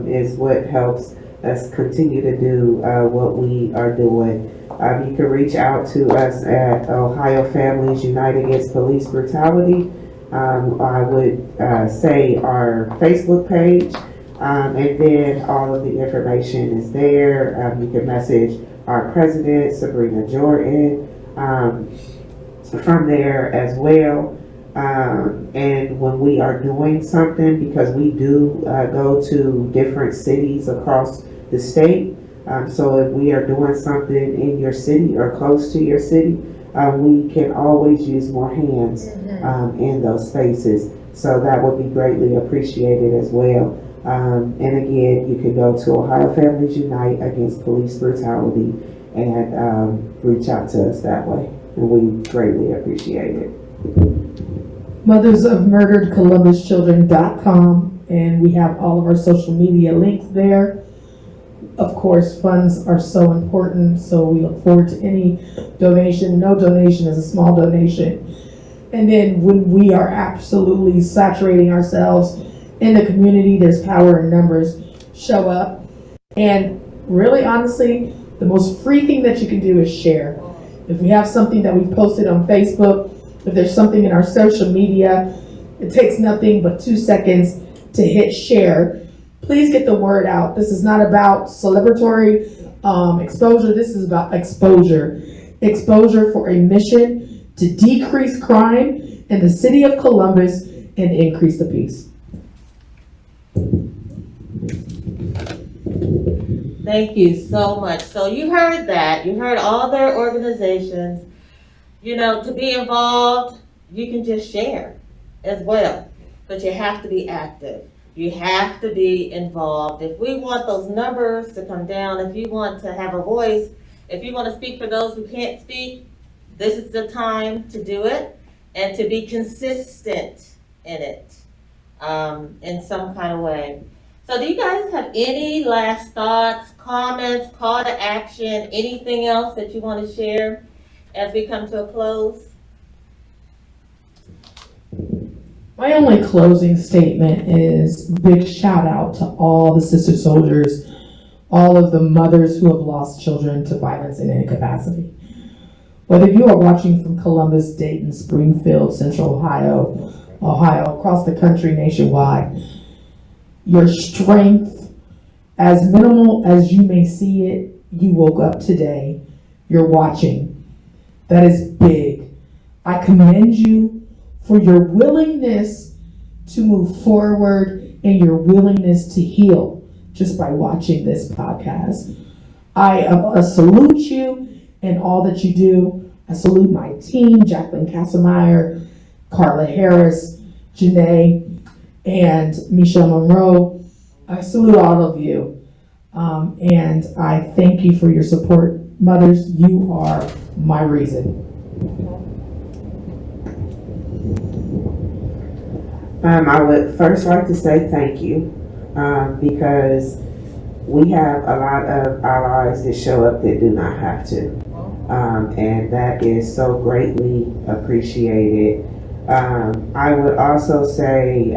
[SPEAKER 4] is what helps us continue to do what we are doing. You can reach out to us at Ohio Families Unite Against Police Brutality. I would say our Facebook page, and then all of the information is there. You can message our president, Sabrina Jordan, from there as well. And when we are doing something, because we do go to different cities across the state, so if we are doing something in your city or close to your city, we can always use more hands in those spaces. So that would be greatly appreciated as well. And again, you can go to Ohio Families Unite Against Police Brutality and reach out to us that way. And we greatly appreciate it.
[SPEAKER 2] mothersofmurderedcolumbuschildren.com, and we have all of our social media links there. Of course, funds are so important, so we look forward to any donation. No donation is a small donation. And then when we are absolutely saturating ourselves in the community, there's power in numbers. Show up. And really, honestly, The most free thing that you can do is share. If we have something that we've posted on Facebook, if there's something in our social media, it takes nothing but 2 seconds to hit share. Please get the word out. This is not about celebratory exposure. This is about exposure. Exposure for a mission to decrease crime in the city of Columbus and increase the peace.
[SPEAKER 1] Thank you so much. So you heard that. You heard all their organizations. You know, to be involved, you can just share as well. But you have to be active. You have to be involved. If we want those numbers to come down, if you want to have a voice, if you want to speak for those who can't speak, this is the time to do it and to be consistent in it in some kind of way. So do you guys have any last thoughts, comments, call to action, anything else that you want to share as we come to a close?
[SPEAKER 2] My only closing statement is big shout out to all the sister soldiers, all of the mothers who have lost children to violence in any capacity. Whether you are watching from Columbus, Dayton, Springfield, Central Ohio, across the country, nationwide, your strength, as minimal as you may see it, you woke up today, you're watching. That is big. I commend you for your willingness to move forward and your willingness to heal just by watching this podcast. I salute you and all that you do. I salute my team, Jacqueline Castlemeyer, Carla Harris, Janae, and Michelle Monroe. I salute all of you. And I thank you for your support. Mothers, you are my reason.
[SPEAKER 4] I would first like to say thank you because we have a lot of allies that show up that do not have to. And that is so greatly appreciated. I would also say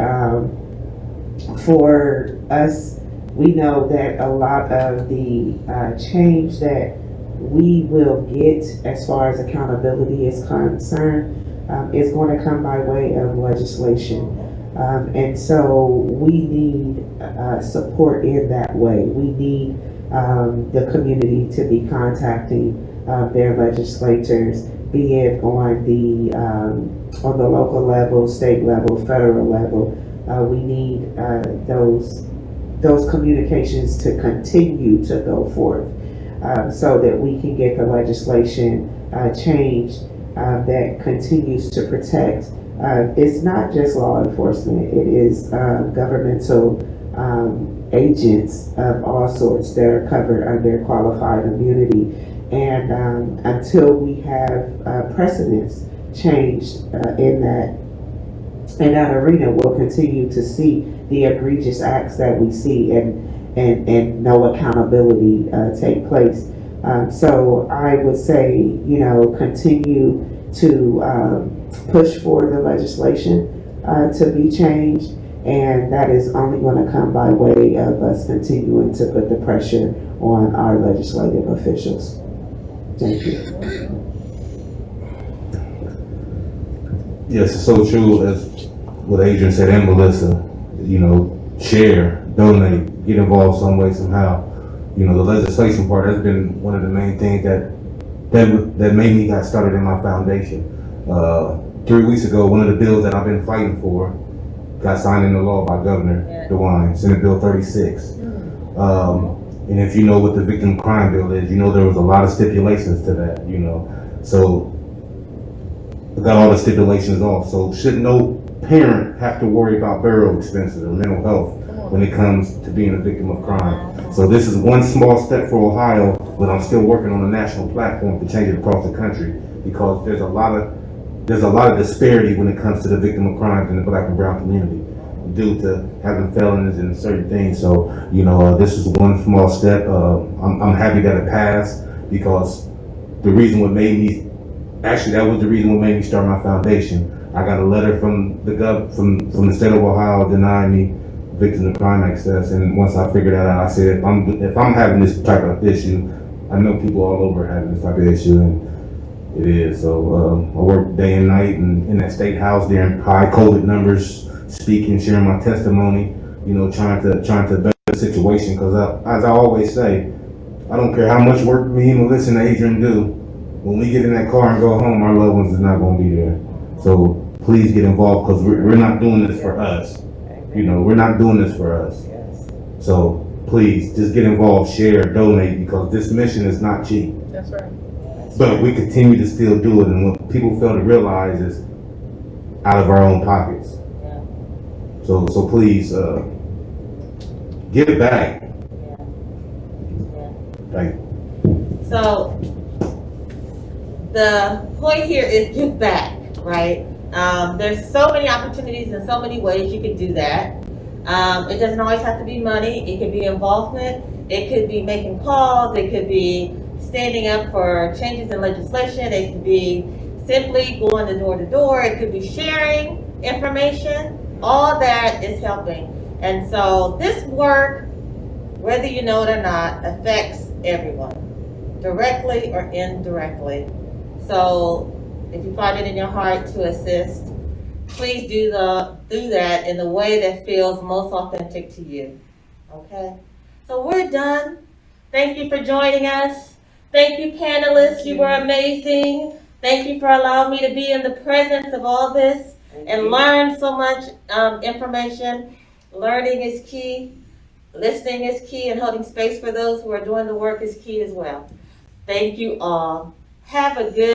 [SPEAKER 4] for us, we know that a lot of the change that we will get as far as accountability is concerned is going to come by way of legislation. And so we need support in that way. We need the community to be contacting their legislators, be it on the local level, state level, federal level. We need those communications to continue to go forth so that we can get the legislation changed that continues to protect. It's not just law enforcement, it is governmental agents of all sorts that are covered under qualified immunity. And until we have precedents changed in that arena, we'll continue to see the egregious acts that we see and no accountability take place. So I would say, continue to push for the legislation to be changed, and that is only going to come by way of us continuing to put the pressure on our legislative officials. Thank you.
[SPEAKER 3] Yes, it's so true as what Adrienne said and Malissa, share, donate, get involved some way, somehow. The legislation part has been one of the main things that made me got started in my foundation. 3 weeks ago, one of the bills that I've been fighting for got signed into law by Governor Dion, Senate Bill 36. And if you know what the victim crime bill is, there was a lot of stipulations to that, So I got all the stipulations off. So should no parent have to worry about burial expenses or mental health when it comes to being a victim of crime? So this is one small step for Ohio, but I'm still working on a national platform to change it across the country, because there's a lot of disparity when it comes to the victim of crimes in the Black and brown community due to having felonies and certain things. So this is one small step. I'm happy that it passed, because the reason what made me that was the reason what made me start my foundation. I got a letter from from the state of Ohio denying me victim of crime access, and once I figured that out, I said if I'm having this type of issue, I know people all over have this type of issue, and it is. So I work day and night in that state house there in high COVID numbers, speaking, sharing my testimony, you know, trying to better the situation. Because as I always say, I don't care how much work me, Malissa, and Adrienne do. When we get in that car and go home, our loved ones is not going to be there. So please get involved, because we're not doing this for us. You know, we're not doing this for us. So please just get involved, share, donate, because this mission is not cheap.
[SPEAKER 2] That's right.
[SPEAKER 3] But we continue to still do it, and what people fail to realize is out of our own pockets. So please give it back. Like,
[SPEAKER 1] So the point here is give back, right? There's so many opportunities and so many ways you can do that. It doesn't always have to be money. It could be involvement. It could be making calls. It could be standing up for changes in legislation. It could be simply going door to door. It could be sharing information. All that is helping. And so this work, whether you know it or not, affects everyone, directly or indirectly. So if you find it in your heart to assist, please do that in the way that feels most authentic to you. Okay? So we're done. Thank you for joining us. Thank you, panelists. You were amazing. Thank you for allowing me to be in the presence of all this and learn so much information. Learning is key. Listening is key, and holding space for those who are doing the work is key as well. Thank you all. Have a good